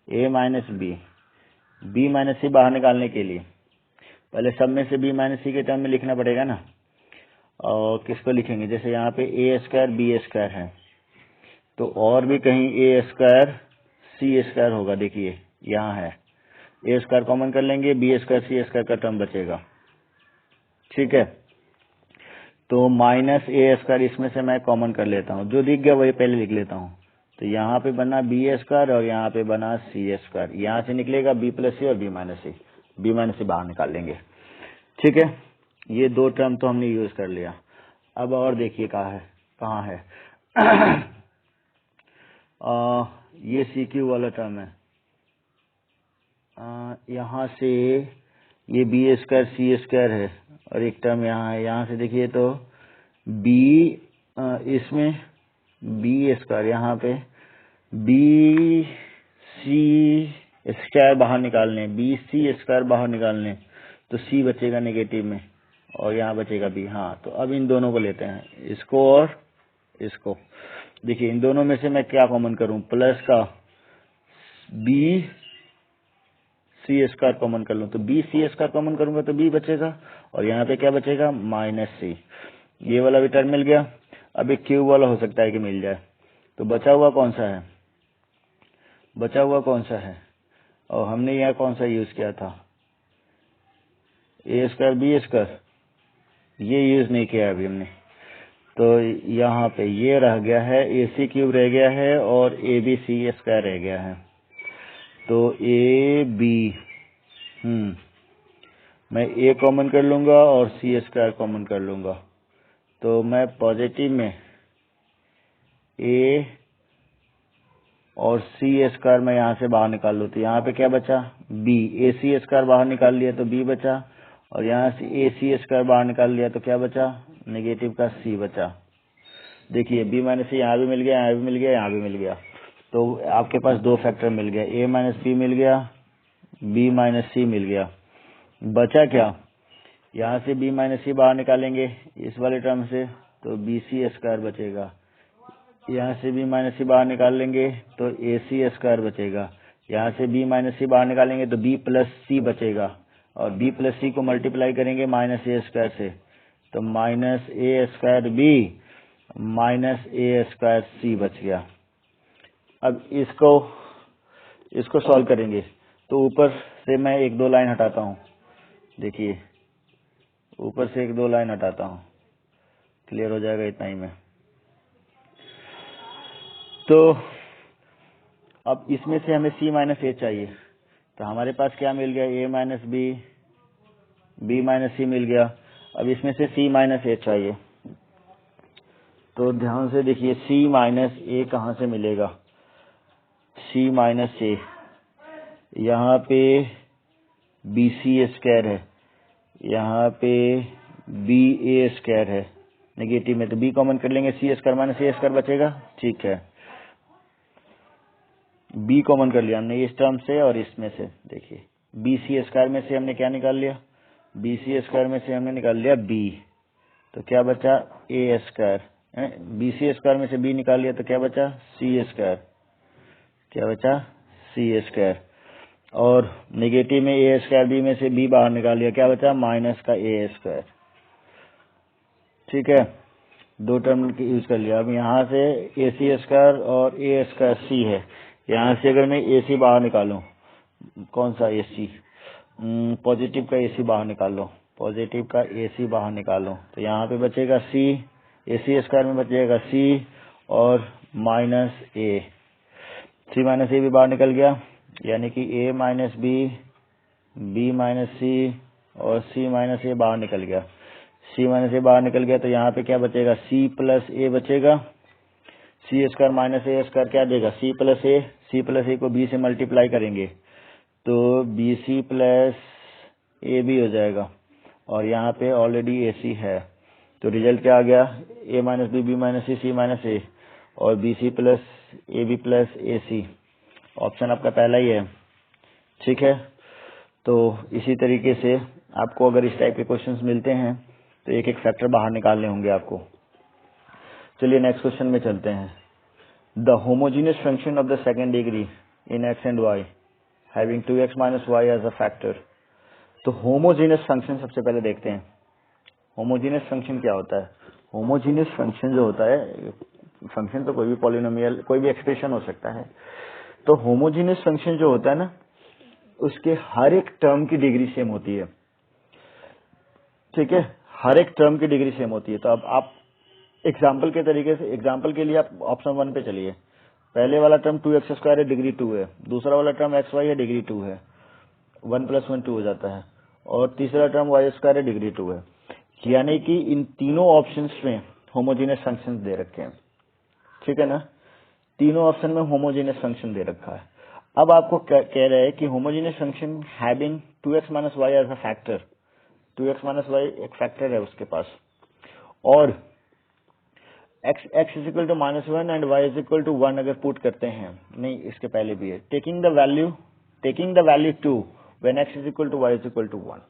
Speaker 1: ए माइनस बी माइनस सी बाहर निकालने के लिए पहले सब में से बी माइनस सी के टर्म में लिखना पड़ेगा ना, और किसको लिखेंगे, जैसे यहाँ पे ए स्क्वायर बी स्क्वायर है तो और भी कहीं ए स्क्वायर सी स्क्वायर होगा, देखिए यहाँ है, ए स्क्वायर कॉमन कर लेंगे, बी स्क्वायर सी स्क्वायर का टर्म बचेगा। ठीक है, तो माइनस ए स्क्वायर इसमें से मैं कॉमन कर लेता हूँ, जो दिख गया वही पहले लिख लेता हूँ। तो यहाँ पे बना बी स्क्वायर और यहाँ पे बना सी स्क्वायर, यहाँ से निकलेगा बी प्लस सी और बी माइनस सी बाहर निकाल लेंगे। ठीक है, ये दो टर्म तो हमने यूज कर लिया। अब और देखिए कहाँ है ये सी क्यू वाला टर्म है, यहाँ से ये बी स्क्वायर सी स्क्वायर है और एक टर्म यहाँ है, यहाँ से देखिए तो बी इसमें बी स्क्वायर, यहाँ पे बी सी स्क्वायर बाहर निकालने, बी सी स्क्वायर बाहर निकालने, तो सी बचेगा नेगेटिव में और यहाँ बचेगा बी। हाँ, तो अब इन दोनों को लेते हैं, इसको और इसको। देखिए इन दोनों में से मैं क्या कॉमन करूं, प्लस का बी सी स्क्वायर कॉमन कर लूं, तो बी सी स्क्वायर कॉमन करूंगा तो बी बचेगा और यहाँ पे क्या बचेगा, माइनस सी। ये वाला भी टर्म मिल गया। अब एक क्यूब वाला हो सकता है कि मिल जाए, तो बचा हुआ कौन सा है, बचा हुआ कौन सा है, और हमने यहाँ कौन सा यूज किया था, ए स्क्वायर बी स्क्वायर, ये यूज नहीं किया अभी हमने। तो यहाँ पे ये रह गया है, ए सी क्यूब रह गया है और ए बी सी स्क्वायर रह गया है। तो ए बी मैं ए कॉमन कर लूंगा और सी स्क्वायर कॉमन कर लूंगा, तो मैं पॉजिटिव में ए और सी स्क्वायर में यहाँ से बाहर निकाल लूँ, तो यहाँ पे क्या बचा, बी। ए सी स्क्वायर बाहर निकाल लिया तो बी बचा, और यहाँ से ए सी स्क्वायर बाहर निकाल लिया तो क्या बचा, नेगेटिव का सी बचा। देखिए बी माइनस सी यहाँ भी मिल गया, यहाँ भी मिल गया, यहाँ भी मिल गया, तो आपके पास दो फैक्टर मिल गया, ए माइनस बी मिल गया, बी माइनस सी मिल गया। बचा क्या, यहाँ से बी माइनस सी बाहर निकालेंगे इस वाले टर्म से, तो बी सी स्क्वायर बचेगा। यहाँ से बी माइनस सी बाहर निकाल लेंगे तो ए सी स्क्वायर बचेगा। यहाँ से बी माइनस सी बाहर निकालेंगे तो बी प्लस सी बचेगा, और बी प्लस सी को मल्टीप्लाई करेंगे माइनस ए स्क्वायर से, तो माइनस ए स्क्वायर बी माइनस ए स्क्वायर सी बच गया। अब इसको सॉल्व करेंगे, तो ऊपर से मैं एक दो लाइन हटाता हूँ। देखिए ऊपर से एक दो लाइन हटाता हूँ, क्लियर हो जाएगा इतना ही में। तो अब इसमें से हमें c माइनस ए चाहिए, तो हमारे पास क्या मिल गया, a minus b, b minus c मिल गया। अब इसमें से c माइनस ए चाहिए, तो ध्यान से देखिए c माइनस ए कहाँ से मिलेगा, c माइनस ए यहाँ पे बी सी स्क्वायर है, यहाँ पे बी ए स्क्वायर है नेगेटिव में, तो b कॉमन कर लेंगे, सी स्क्वायर माइनस ए स्क्वायर बचेगा। ठीक है, b कॉमन कर लिया हमने इस टर्म से और इसमें से। देखिए बी सी स्क्वायर में से हमने क्या निकाल लिया, बी सी स्क्वायर में से हमने निकाल लिया b, तो क्या बचा ए स्क्वायर, बी सी स्क्वायर में से b निकाल लिया तो क्या बचा सी स्क्वायर, क्या बचा सी स्क्वायर, और नेगेटिव में ए स्क्वायर बी में से b बाहर निकाल लिया, क्या बचा माइनस का ए स्क्वायर। ठीक है, दो टर्म यूज कर लिया। अब यहाँ से ए सी स्क्वायर और ए स्क्वायर सी है, यहाँ से अगर मैं ए सी बाहर निकालूं, कौन सा ए सी, पॉजिटिव का ए सी बाहर निकाल लो, पॉजिटिव का ए सी बाहर निकालो, तो यहाँ पे बचेगा सी, ए सी स्क्वायर में बचेगा सी और माइनस ए, सी माइनस ए भी बाहर निकल गया, यानी कि ए माइनस बी, बी माइनस सी और सी माइनस ए बाहर निकल गया। सी माइनस ए बाहर निकल गया तो यहाँ पे क्या बचेगा, सी प्लस ए बचेगा। सी स्क्वायर माइनस ए स्क्वायर क्या देगा, सी प्लस ए, सी प्लस ए को बी से मल्टीप्लाई करेंगे तो b c plus a b हो जाएगा, और यहाँ पे ऑलरेडी ए सी है, तो रिजल्ट क्या आ गया, a minus b minus c minus a, और b c plus a b plus a c. Option आपका पहला ही है। ठीक है, तो इसी तरीके से आपको अगर इस टाइप के क्वेश्चंस मिलते हैं तो एक एक फैक्टर बाहर निकालने होंगे आपको। चलिए नेक्स्ट क्वेश्चन में चलते हैं। The homogeneous function of the second degree in x and y having 2x minus y as a factor. तो होमोजीनियस फंक्शन सबसे पहले देखते हैं। होमोजीनियस फंक्शन क्या होता है? होमोजीनियस फंक्शन जो होता है, फंक्शन तो कोई भी पॉलिनोमियल, कोई भी एक्सप्रेशन हो सकता है। तो होमोजीनियस फंक्शन जो होता है ना, उसके हर एक टर्म की डिग्री सेम होती है। ठीक है, हर एक टर्म की डिग्री सेम होती है। तो अब आप एग्जाम्पल के तरीके से, एग्जाम्पल के लिए आप ऑप्शन 1 पे चलिए। पहले वाला टर्म 2x स्क्वायर है, डिग्री 2 है। दूसरा वाला टर्म xy है, डिग्री 2 है। 1 + 1 2 हो जाता है। और तीसरा टर्म y स्क्वायर है, डिग्री 2 है। यानी कि इन तीनों ऑप्शंस में होमोजीनियस फंक्शन दे रखे हैं। ठीक है ना, तीनों ऑप्शन में होमोजीनियस फंक्शन दे रखा है। अब आपको कह रहे हैं कि homogeneous function having 2x minus y as a factor, 2x minus y एक फैक्टर है उसके पास, और x is equal to -1 and y is equal to 1 अगर पुट करते हैं, नहीं इसके पहले भी है, taking the value 2 when x is equal to y is equal to 1।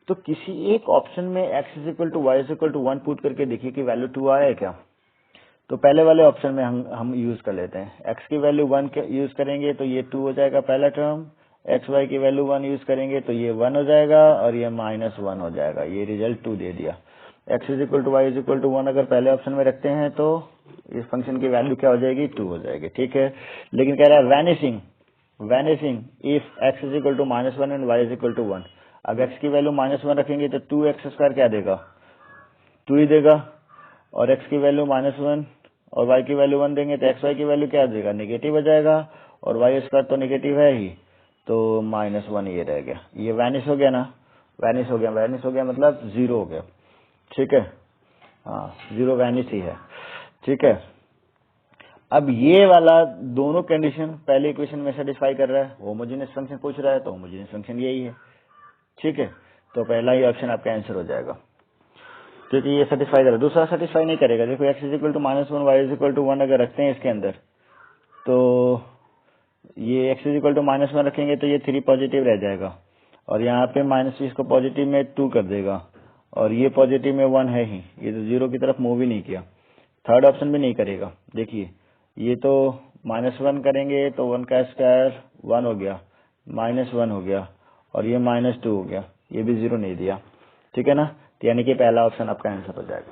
Speaker 1: तो किसी एक ऑप्शन में x is equal to y is equal to 1 put करके देखिए कि वैल्यू 2 आया है क्या। तो पहले वाले ऑप्शन में हम यूज कर लेते हैं, x की वैल्यू 1 यूज करेंगे तो ये 2 हो जाएगा पहला टर्म, एक्स वाई की वैल्यू 1 यूज करेंगे तो ये 1 हो जाएगा और ये -1 हो जाएगा, ये रिजल्ट 2 दे दिया। x is equal to y is equal to 1 अगर पहले ऑप्शन में रखते हैं तो इस फंक्शन की वैल्यू क्या हो जाएगी, 2 हो जाएगी, ठीक है। लेकिन कह रहा है vanishing if x is equal to -1 and y is equal to 1। अब x की वैल्यू -1 रखेंगे तो 2x² क्या देगा, 2 ही देगा, और x की वैल्यू -1 और y की वैल्यू 1 देंगे तो xy की वैल्यू क्या देगा, नेगेटिव हो जाएगा, और y² तो नेगेटिव है ही, तो -1 ये रह गया, ये वैनिश हो गया ना, वैनिश हो गया मतलब 0 हो गया, ठीक है। हाँ 0 वैनिश ही है, ठीक है। अब ये वाला दोनों कंडीशन पहले इक्वेशन में सेटिस्फाई कर रहा है, होमोजेनियस फंक्शन पूछ रहा है तो होमोजेनियस फंक्शन यही है, ठीक है। तो पहला ही ऑप्शन आपका आंसर हो जाएगा, क्योंकि ये सेटिस्फाई कर रहा है, दूसरा सेटिस्फाई नहीं करेगा। देखो x is equal to -1 y is equal to 1 अगर रखते हैं इसके अंदर, तो ये x इज इक्वल टू -1 रखेंगे तो ये 3 पॉजिटिव रह जाएगा, और यहाँ पे माइनस इसको पॉजिटिव में 2 कर देगा, और ये पॉजिटिव में 1 है ही, ये तो 0 की तरफ मूव ही नहीं किया, थर्ड ऑप्शन भी नहीं करेगा। देखिए ये तो -1 करेंगे तो 1 का स्क्वायर 1 हो गया, -1 हो गया, और ये -2 हो गया, ये भी 0 नहीं दिया, ठीक है ना। तो यानी कि पहला ऑप्शन आपका आंसर हो जाएगा।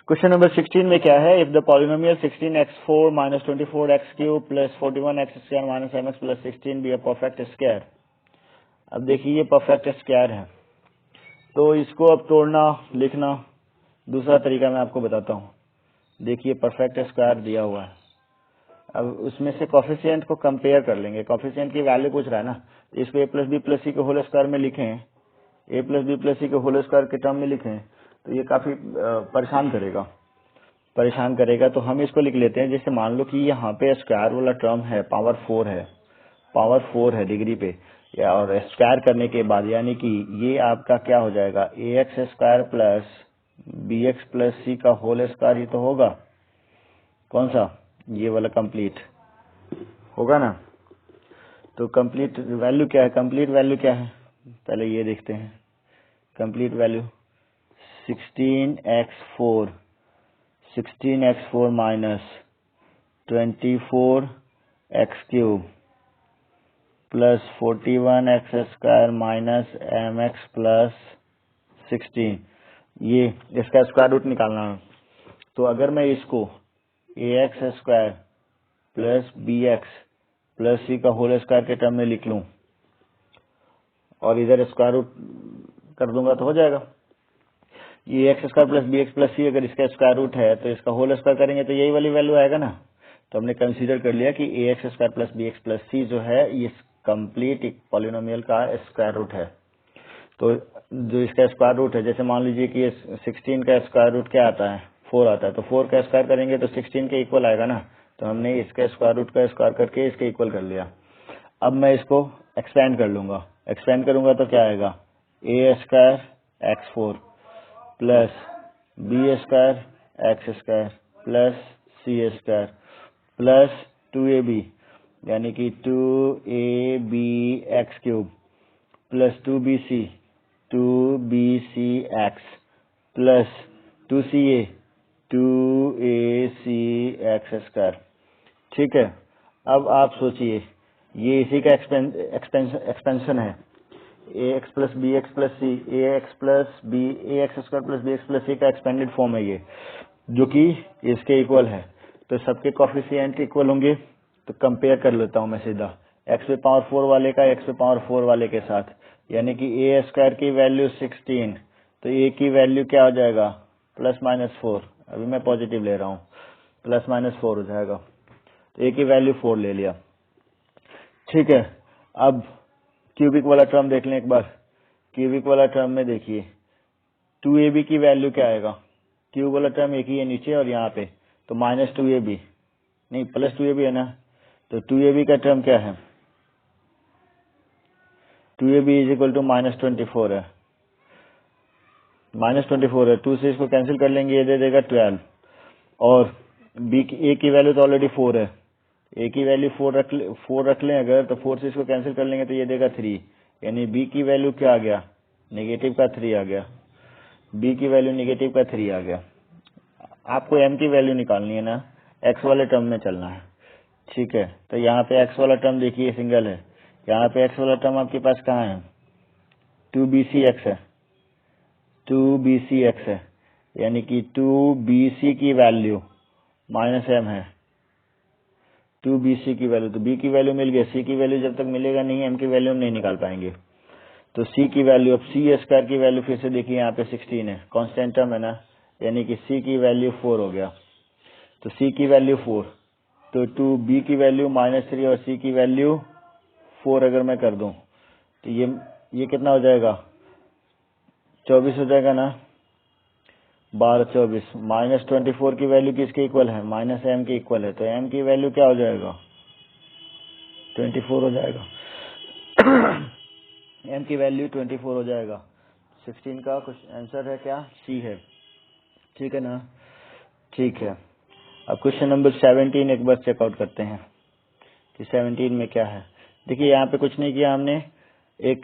Speaker 1: क्वेश्चन नंबर 16 में क्या है, if the polynomial 16x4 -24x³ + 41x² - mx + 16 be a perfect square. अब देखिए ये परफेक्ट स्क्वायर है, तो इसको अब तोड़ना लिखना दूसरा तरीका मैं आपको बताता हूँ। देखिए परफेक्ट स्क्वायर दिया हुआ है, अब उसमें से कोफिशिएंट को कंपेयर कर लेंगे, कोफिशिएंट की वैल्यू पूछ रहा है ना, इसको a + b + c के होल स्क्वायर में लिखें, a + b + c के होल स्क्वायर के टर्म में लिखें तो ये काफी परेशान करेगा, तो हम इसको लिख लेते हैं। जैसे मान लो कि यहाँ पे स्क्वायर वाला टर्म है, पावर 4 है डिग्री पे, या और स्क्वायर करने के बाद यानी कि ये आपका क्या हो जाएगा, ax² + bx + c का होल स्क्वायर, ये तो होगा कौन सा, ये वाला कंप्लीट होगा ना। तो कंप्लीट वैल्यू क्या है, पहले ये देखते हैं। Complete value 16x4 -24x³ + 41x² - mx + 16, ये इसका स्क्वायर रूट निकालना है। तो अगर मैं इसको ax² + bx + c का होल स्क्वायर के टर्म में लिख लूं और इधर स्क्वायर रूट कर दूंगा तो हो जाएगा। ये x² + bx + c अगर इसका स्क्वायर रूट है तो इसका होल स्क्वायर करेंगे तो यही वाली वैल्यू आएगा ना। तो हमने कंसीडर कर लिया कि ax² + bx + c जो है ये कंप्लीट पॉलिनोमियल का स्क्वायर रूट है। तो जो इसका स्क्वायर रूट है, जैसे मान लीजिए कि 16 का स्क्वायर रूट क्या आता है, 4 आता है, तो 4 का स्क्वायर करेंगे तो 16 के इक्वल आएगा ना। तो हमने इसका स्क्वायर रूट का स्क्वायर करके इसके इक्वल कर लिया। अब मैं इसको एक्सपेंड करूंगा तो क्या आएगा, a² x4 + b² x² + c² + 2ab यानी कि 2abx³ + 2bcx + 2ac2ac², ठीक है। अब आप सोचिए ये इसी का एक्सपेंशन है, ax + bx + c, ax² + bx + c का एक्सपेंडेड फॉर्म है ये, जो कि इसके इक्वल है। तो सबके कोफिशिएंट इक्वल होंगे, तो कंपेयर कर लेता हूं मैं सीधा x⁴ वाले का x⁴ वाले के साथ, यानी कि a² की वैल्यू 16, तो a की वैल्यू क्या हो जाएगा, +-4, अभी मैं पॉजिटिव ले रहा हूँ, +-4 हो जाएगा। तो a की वैल्यू 4 ले लिया, ठीक है। अब क्यूबिक वाला टर्म देख लें एक बार। क्यूबिक वाला टर्म में देखिए 2ab की वैल्यू क्या आएगा, क्यूब वाला टर्म एक ही है नीचे और यहाँ पे, तो -2ab नहीं +2ab है ना, तो 2ab का टर्म क्या है, 2ab = -24 है, -24 है, 2 से इसको कैंसिल कर लेंगे, ये दे देगा 12। और बी की ए की वैल्यू तो ऑलरेडी 4 है, ए की वैल्यू 4 रख लें अगर, तो 4 से इसको कैंसिल कर लेंगे तो ये देगा 3, यानी बी की वैल्यू क्या आ गया, नेगेटिव का 3 आ गया, बी की वैल्यू नेगेटिव का 3 आ गया। आपको एम की वैल्यू निकालनी है ना, एक्स वाले टर्म में चलना है, ठीक है। तो यहाँ पे एक्स वाला टर्म देखिए सिंगल है, यहाँ पे एक्स वाला टर्म आपके पास कहाँ है, 2bcx है, 2bcx है, यानी कि 2bc की वैल्यू -m है, 2bc की वैल्यू, तो b की वैल्यू मिल गई, c की वैल्यू जब तक मिलेगा नहीं m की वैल्यू हम नहीं निकाल पाएंगे। तो c की वैल्यू, अब c स्क्वायर की वैल्यू फिर से देखिए यहाँ पे 16 है, कांस्टेंट टर्म है ना, यानी कि c की वैल्यू 4 हो गया, तो c की वैल्यू 4, तो 2b की वैल्यू -3 और c की वैल्यू 4 अगर मैं कर दूं तो ये कितना हो जाएगा, 24 हो जाएगा ना, 12 24, -24 की वैल्यू किसके इक्वल है, -m के इक्वल है, तो m की वैल्यू क्या हो जाएगा, 24 हो जाएगा। m की वैल्यू 24 हो जाएगा। 16 का कुछ आंसर है क्या, सी है, ठीक है ना, ठीक है। अब क्वेश्चन नंबर 17 एक बार चेकआउट करते हैं कि 17 में क्या है। देखिए यहाँ पे कुछ नहीं किया हमने, एक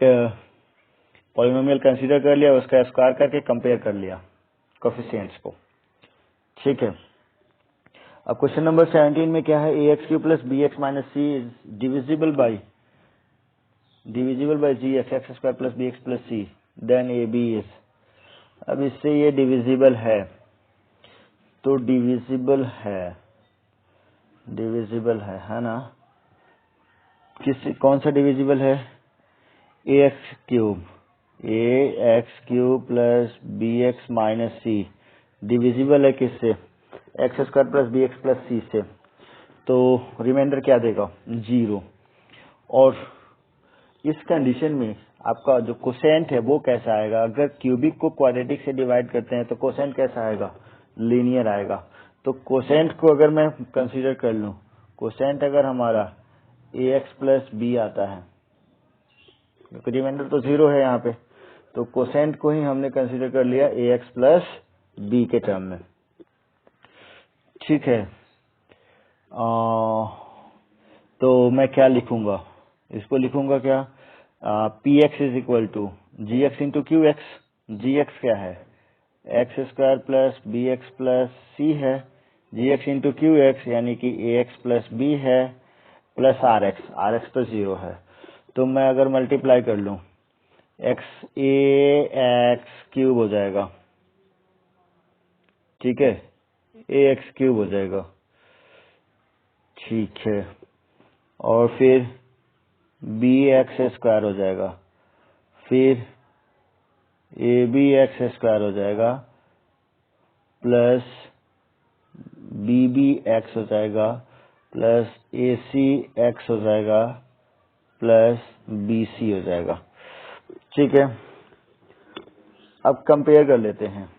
Speaker 1: पॉलिनोमियल कंसीडर कर लिया, उसका स्क्वायर करके कंपेयर कर लिया कोफिशिएंट्स को, ठीक है। अब क्वेश्चन नंबर 17 में क्या है, ax³ plus bx minus c is divisible by gx² plus bx plus c, then ab is, अब इससे ये डिविजिबल है, तो डिविजिबल है ना, कौन सा डिविजिबल है, ax³ प्लस bx माइनस सी डिविजिबल है किससे, x² प्लस bx प्लस सी से, तो रिमाइंडर क्या देगा, 0। और इस कंडीशन में आपका जो कोसेंट है वो कैसा आएगा, अगर क्यूबिक को क्वाड्रेटिक से डिवाइड करते हैं तो कोसेंट कैसा आएगा, लीनियर आएगा। तो कोसेंट को अगर मैं कंसीडर कर लूं, कोसेंट अगर हमारा ax प्लस बी आता है, क्योंकि रिमाइंडर तो 0 है यहाँ पे, तो कोसेंट को ही हमने कंसीडर कर लिया ax प्लस बी के टर्म में, ठीक है। तो मैं क्या लिखूंगा, इसको लिखूंगा क्या, px is equal to gx into q x, gx क्या है, x² प्लस bx प्लस सी है, gx इंटू क्यू एक्स यानी कि ax प्लस b है, प्लस rx तो 0 है, तो मैं अगर मल्टीप्लाई कर लूं ax³ हो जाएगा, ठीक है, ax³ हो जाएगा, ठीक है। और फिर bx² हो जाएगा, फिर abx² हो जाएगा, प्लस bbx हो जाएगा, प्लस acx हो जाएगा, प्लस bc हो जाएगा, ठीक है। अब कंपेयर कर लेते हैं,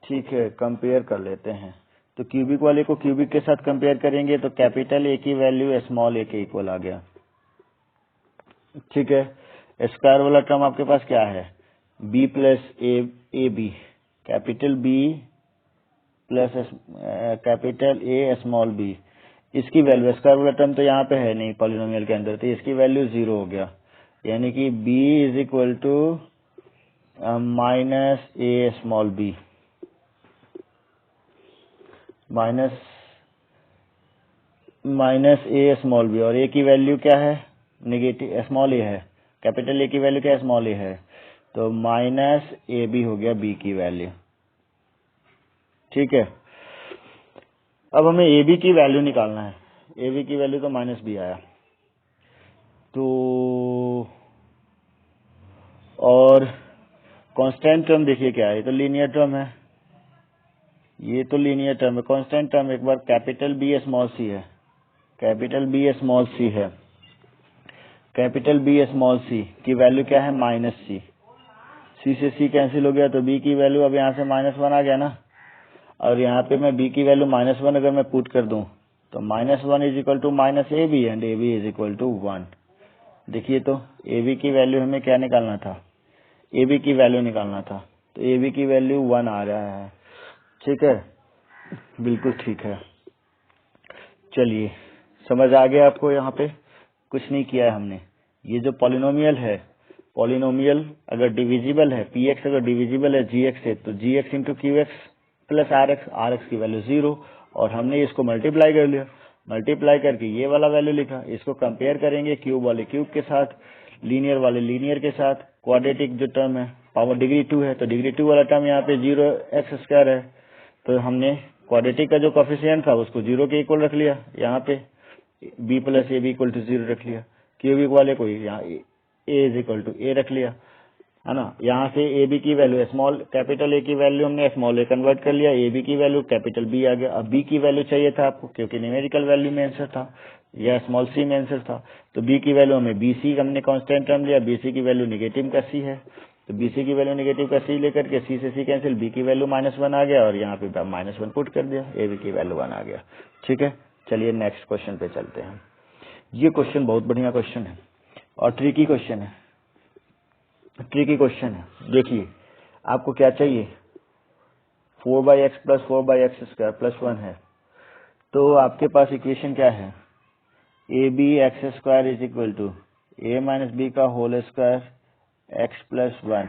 Speaker 1: ठीक है, कंपेयर कर लेते हैं। तो क्यूबिक वाले को क्यूबिक के साथ कंपेयर करेंगे तो कैपिटल ए की वैल्यू स्मॉल ए के इक्वल आ गया, ठीक है। स्क्वायर वाला टर्म आपके पास क्या है, b plus a b, capital b plus capital a small b, इसकी वैल्यू, स्क्वायर वाला टर्म तो यहाँ पे है नहीं पॉलिनोमियल के अंदर, तो इसकी वैल्यू 0 हो गया, यानी कि b is equal to minus a small b, minus a small b, और ए की वैल्यू क्या है, नेगेटिव, स्मॉल ए है, कैपिटल ए की वैल्यू क्या है, स्मॉल ए है, तो माइनस ए बी हो गया बी की वैल्यू, ठीक है। अब हमें ए बी की वैल्यू निकालना है, ए बी की वैल्यू तो माइनस बी आया, तो और कांस्टेंट टर्म देखिए क्या है, ये तो लीनियर टर्म है, ये तो लीनियर टर्म है, कांस्टेंट टर्म एक बार कैपिटल बी स्मॉल सी है, कैपिटल बी स्मॉल सी है, कैपिटल बी स्मॉल सी की वैल्यू क्या है, माइनस सी, सी से सी कैंसिल हो गया, तो बी की वैल्यू अब यहाँ से -1 आ गया ना, और यहाँ पे मैं बी की वैल्यू -1 अगर मैं पुट कर दूं तो -1 is equal to minus a b and a b is equal to 1। देखिए तो ए बी की वैल्यू हमें क्या निकालना था, ए बी की वैल्यू निकालना था, तो ए बी की वैल्यू 1 आ रहा है। ठीक है, बिल्कुल ठीक है। चलिए, समझ आ गया आपको? यहाँ पे कुछ नहीं किया है हमने। ये जो पॉलिनोमियल है, पॉलिनोमियल अगर डिविजिबल है, पी एक्स अगर डिविजिबल है जी एक्स से, तो g x into q x plus r x की वैल्यू 0, और हमने इसको मल्टीप्लाई कर लिया, मल्टीप्लाई करके ये वाला वैल्यू लिखा। इसको कंपेयर करेंगे क्यूब वाले क्यूब के साथ, लीनियर वाले लीनियर के साथ, क्वाड्रेटिक जो टर्म है पावर डिग्री 2 है, तो डिग्री 2 वाला टर्म यहाँ पे 0x² है, तो हमने क्वाड्रेटिक का जो कोफिशिएंट था उसको 0 के इक्वल रख लिया, यहाँ पे b plus a b equal to 0 रख लिया, क्यूबिक वाले को यहाँ a is equal to a रख लिया, है ना। यहाँ से ए बी की वैल्यू स्मॉल कैपिटल ए की वैल्यू हमने स्मॉल ए कन्वर्ट कर लिया, ए बी की वैल्यू कैपिटल बी आ गया। अब बी की वैल्यू चाहिए था आपको, क्योंकि न्यूमेरिकल वैल्यू में आंसर था या स्मॉल सी में आंसर था, तो बी की वैल्यू हमें बी सी हमने कांस्टेंट टर्म लिया, बी सी की वैल्यू निगेटिव का सी है, तो बी सी की वैल्यू निगेटिव का सी लेकर के सी से सी कैंसिल, बी की वैल्यू -1 आ गया, और यहाँ पे -1 पुट कर दिया, ए बी की वैल्यू 1 आ गया। ठीक है, चलिए नेक्स्ट क्वेश्चन पे चलते हैं। ये क्वेश्चन बहुत बढ़िया क्वेश्चन है और ट्रिकी क्वेश्चन है, ट्रिकी क्वेश्चन है। देखिए आपको क्या चाहिए, 4x प्लस 4x² प्लस 1 है, तो आपके पास इक्वेशन क्या है, a b x² is equal to a minus b का होल स्क्वायर x प्लस 1।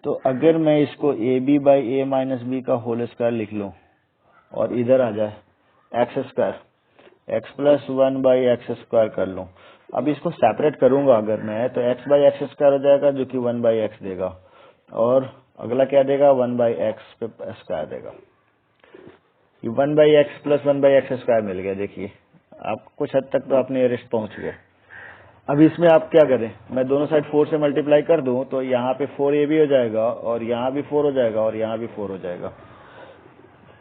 Speaker 1: तो अगर मैं इसको a b by a minus b का होल स्क्वायर लिख लूं और इधर आ जाए x² x plus 1 by x² कर लूं, अब इसको सेपरेट करूंगा अगर मैं, तो x बाई x² हो जाएगा जो कि 1 बाई x देगा, और अगला क्या देगा 1 बाई x पे स्क्वायर देगा। ये 1 by x plus 1 by x² मिल गया। देखिए आप कुछ हद तक तो आपने रिस्ट पहुंच गए। अब इसमें आप क्या करें, मैं दोनों साइड 4 से मल्टीप्लाई कर दूं, तो यहाँ पे 4a भी हो जाएगा, और यहाँ भी 4 हो जाएगा, और यहाँ भी 4 हो जाएगा।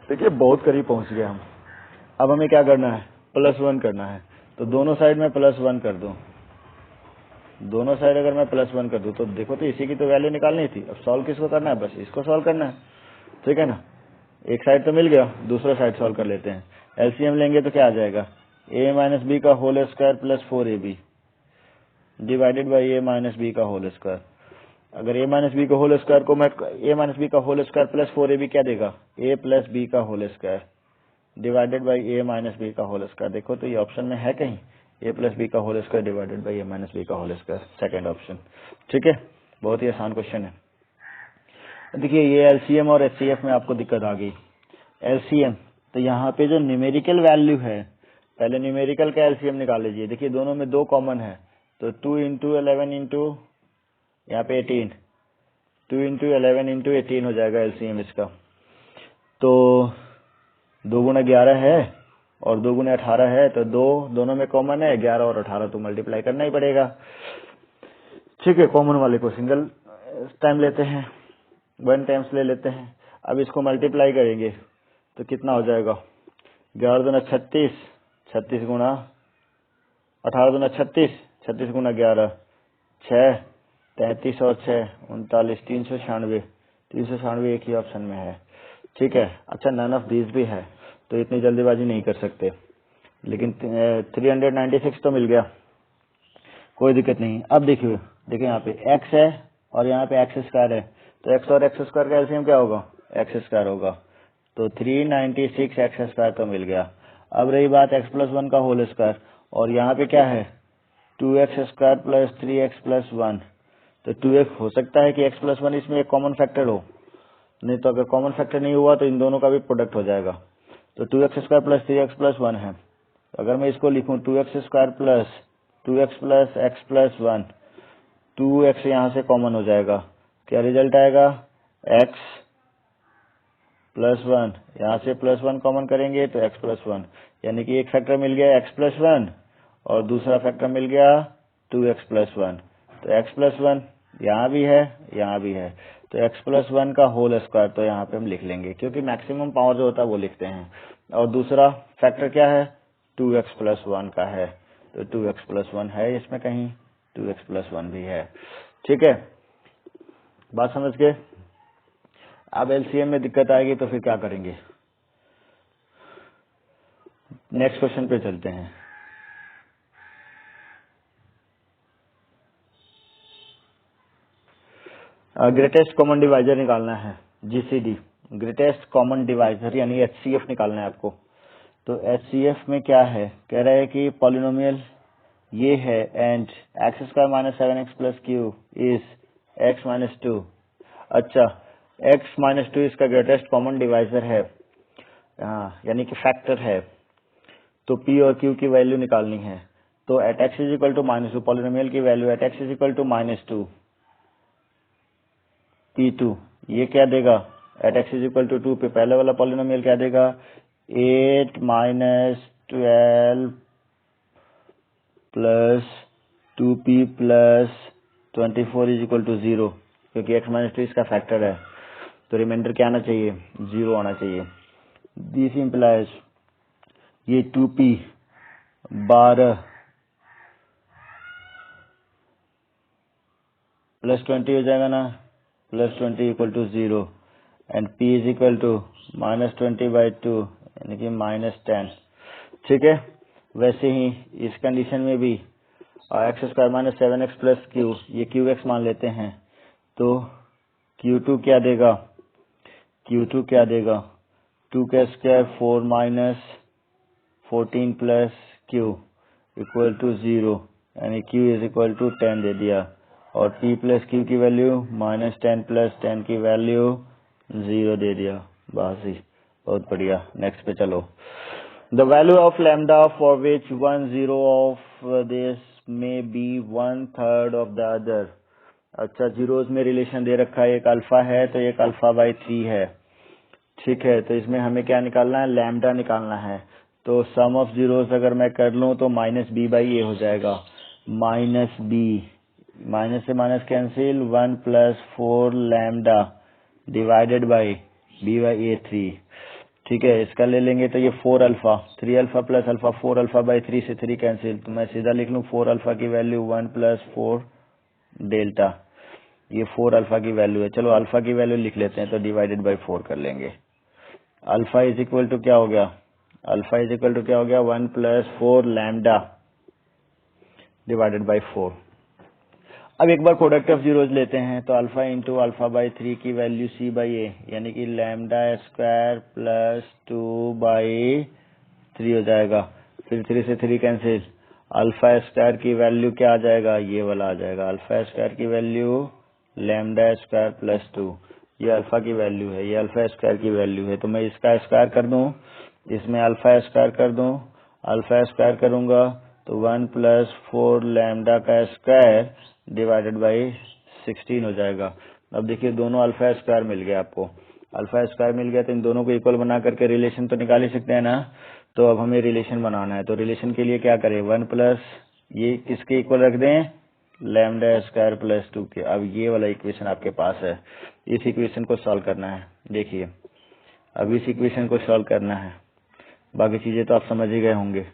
Speaker 1: देखिए बहुत करीब पहुंच गए हम। अब हमें क्या करना है, +1 करना है, तो दोनों साइड में +1 कर दूं, दोनों साइड अगर मैं +1 कर दूं, तो देखो तो इसी की तो वैल्यू निकालनी थी। अब सॉल्व किसको करना है, बस इसको सॉल्व करना है। ठीक है ना, एक साइड तो मिल गया, दूसरा साइड सॉल्व कर लेते हैं। एलसीएम लेंगे तो क्या आ जाएगा, a माइनस बी का whole square plus 4ab divided by a minus b का होल स्क्वायर। अगर a माइनस बी का होल स्क्वायर को मैं a माइनस बी का होल स्क्वायर प्लस 4ab क्या देगा, a प्लस बी का whole square divided by a minus b का होल स्क्वायर। देखो तो ये ऑप्शन में है कहीं, ए प्लस बी का whole square divided by a minus b का होल स्क्वायर, सेकंड ऑप्शन। ठीक है, बहुत ही आसान क्वेश्चन है। देखिए ये एलसीएम और एचसीएफ में आपको दिक्कत आ गई। एलसीएम तो यहाँ पे जो न्यूमेरिकल वैल्यू है, पहले न्यूमेरिकल का एलसीएम निकाल लीजिए। देखिए दोनों में 2 कॉमन है, तो 2 इंटू 11 इंटू यहाँ पे 18, 2 इंटू 11 इंटू 18 हो जाएगा एलसीएम इसका। तो 2 गुना 11 है और 2 गुना 18 है, तो दोनों में कॉमन है, 11 और 18 तो मल्टीप्लाई करना ही पड़ेगा। ठीक है, कॉमन वाले को सिंगल टाइम लेते हैं, 1 टाइम्स ले लेते हैं। अब इसको मल्टीप्लाई करेंगे तो कितना हो जाएगा, 11 दूना 36, 36 गुना 18 दूना 36, 36 गुना 11 6, 33 और 6 39, 396, 396 एक ही ऑप्शन में है। ठीक है, अच्छा नन ऑफ दीज भी है, तो इतनी जल्दीबाजी नहीं कर सकते, लेकिन 396 तो मिल गया, कोई दिक्कत नहीं। अब देखिए यहाँ पे x है और यहाँ पे x² है, तो x और x² का एलसीएम क्या होगा, x² होगा, तो 396 x² तो मिल गया। अब रही बात x प्लस 1 का होल स्क्वायर, और यहाँ पे क्या है 2x² प्लस 3x प्लस 1, तो 2x हो सकता है कि x प्लस 1 इसमें एक कॉमन फैक्टर हो, नहीं तो अगर कॉमन फैक्टर नहीं हुआ तो इन दोनों का भी प्रोडक्ट हो जाएगा। तो 2x² प्लस 3x प्लस 1 है, तो अगर मैं इसको लिखूं 2x² plus 2x plus x plus 1, 2x यहाँ से कॉमन हो जाएगा, क्या रिजल्ट आएगा x प्लस 1, यहाँ से +1 कॉमन करेंगे तो x प्लस 1, यानी कि एक फैक्टर मिल गया x प्लस 1 और दूसरा फैक्टर मिल गया 2x प्लस 1, तो x प्लस 1 यहाँ भी है, यहाँ भी है, तो x प्लस 1 का होल स्क्वायर तो यहाँ पे हम लिख लेंगे, क्योंकि मैक्सिमम पावर जो होता है वो लिखते हैं। और दूसरा फैक्टर क्या है 2x प्लस 1 का है, तो 2x प्लस 1 है इसमें कहीं, 2x प्लस 1 भी है। ठीक है, बात समझ गए। अब एलसीएम में दिक्कत आएगी तो फिर क्या करेंगे, नेक्स्ट क्वेश्चन पे चलते हैं। ग्रेटेस्ट कॉमन डिवाइजर निकालना है, जीसीडी, ग्रेटेस्ट कॉमन डिवाइजर यानी एचसीएफ निकालना है आपको। तो एचसीएफ में क्या है, कह रहा है कि पॉलिनोमियल ये है and x square minus 7x plus Q is x minus 2। अच्छा, x माइनस 2 इसका ग्रेटेस्ट कॉमन डिवाइजर है, यानी कि फैक्टर है। तो p और q की वैल्यू निकालनी है। तो at x is equal to minus 2, polynomial की value at x is equal to minus 2 p2, ये क्या देगा, at x is equal to 2 पे पहले वाला पॉलिनोमियल क्या देगा, 8 minus 12 plus 2p plus 24 is equal to 0, क्योंकि x माइनस 2 इसका फैक्टर है। तो रिमाइंडर क्या आना चाहिए, 0 आना चाहिए। दिस इम्प्लाइज ये 2p 12 प्लस 20 हो जाएगा ना, plus 20 equal to 0 and p is equal to minus 20/2 यानी कि माइनस 10। ठीक है, वैसे ही इस कंडीशन में भी x square minus 7x plus Q, ये qx मान लेते हैं। तो q2 क्या देगा, q2 क्या देगा, 2 का square 4 minus 14 plus q equal to 0 यानी q इज इक्वल टू 10 दे दिया, और p प्लस q की वैल्यू माइनस 10 प्लस 10 की वैल्यू 0 दे दिया। बस ही, बहुत बढ़िया। नेक्स्ट पे चलो। The value of lambda for which 1 0 of this may be 1/3 of the other। अच्छा, जीरोज में रिलेशन दे रखा है, एक अल्फा है तो एक अल्फा बाई 3 है। ठीक है, तो इसमें हमें क्या निकालना है, लैम्डा निकालना है। तो सम ऑफ जीरोज अगर मैं कर लूं तो माइनस बी बाई ए हो जाएगा, माइनस बी, माइनस से minus cancel, 1 plus 4 lambda divided by b by a 3। ठीक है, इसका ले लेंगे तो ये 4 alpha, 3 alpha plus alpha, 4 alpha by 3 से 3 कैंसिल, तो मैं सीधा लिख लूं 4 अल्फा की वैल्यू 1 प्लस 4 डेल्टा, ये 4 अल्फा की वैल्यू है। चलो अल्फा की वैल्यू लिख लेते हैं, तो डिवाइडेड बाई 4 कर लेंगे। अल्फा इज इक्वल टू क्या हो गया, अल्फा इज इक्वल टू क्या हो गया, 1 प्लस 4 लैम्डा डिवाइडेड बाई 4। अब एक बार प्रोडक्ट ऑफ जीरोज लेते हैं, तो अल्फा इंटू अल्फा बाई 3 की वैल्यू c बाई ए यानी कि लैम्डा स्क्वायर प्लस 2 बाई 3 हो जाएगा। फिर 3 से 3 कैंसिल, अल्फा स्क्वायर की वैल्यू क्या आ जाएगा, ये वाला आ जाएगा, अल्फा स्क्वायर की वैल्यू लैम्डा स्क्वायर प्लस 2, ये अल्फा की वैल्यू है, ये अल्फा स्क्वायर की वैल्यू है। तो मैं इसका स्क्वायर कर दूं, इसमें अल्फा स्क्वायर कर दूं, अल्फा स्क्वायर करूंगा तो 1 प्लस 4 लैम्डा का स्क्वायर डिवाइडेड बाई 16 हो जाएगा। अब देखिए दोनों अल्फा स्क्वायर मिल गया आपको, अल्फा स्क्वायर मिल गया तो इन दोनों को इक्वल बना करके रिलेशन तो निकाल ही सकते हैं ना। तो अब हमें रिलेशन बनाना है, तो रिलेशन के लिए क्या करें, 1 प्लस ये किसके इक्वल रख दें, लैम्डा स्क्वायर प्लस 2 के। अब ये वाला इक्वेशन आपके पास है, इस इक्वेशन को सॉल्व करना है। देखिए अब इस इक्वेशन को सॉल्व करना है, बाकी चीजें तो आप समझ ही गए होंगे।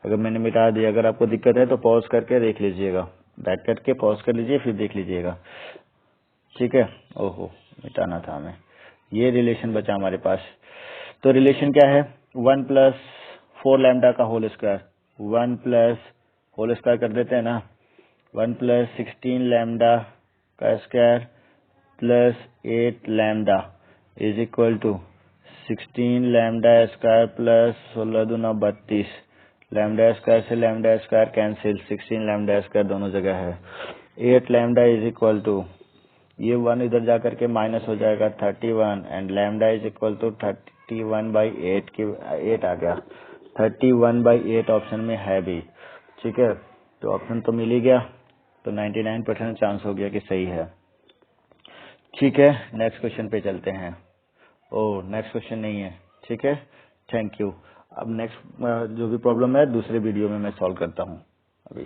Speaker 1: अगर मैंने मिटा दिया, अगर आपको दिक्कत है तो पॉज करके देख लीजिएगा, बैक करके पॉज कर लीजिए फिर देख लीजिएगा। ठीक है, ओहो मिटाना था हमें। ये रिलेशन बचा हमारे पास। तो रिलेशन क्या है, 1 प्लस 4 लैम्डा का whole square, 1 plus whole square कर देते हैं ना, 1 प्लस 16 लैम्डा का square plus 8 lambda is equal to 16 lambda square plus 16 दूना 32, लैम्डा स्क्वायर से lambda square cancel, 16 lambda square दोनों जगह है, 8 लैम्डा इज इक्वल टू, ये 1 इधर जाकर के माइनस हो जाएगा 31 and lambda is equal to 31/8 की 8 आ गया, 31/8 ऑप्शन में है भी। ठीक है, तो ऑप्शन तो मिल ही गया, तो 99% चांस हो गया कि सही है। ठीक है, नेक्स्ट क्वेश्चन पे चलते हैं। ओह नेक्स्ट क्वेश्चन नहीं है, ठीक है, थैंक यू। अब नेक्स्ट जो भी प्रॉब्लम है दूसरे वीडियो में मैं सॉल्व करता हूँ अभी।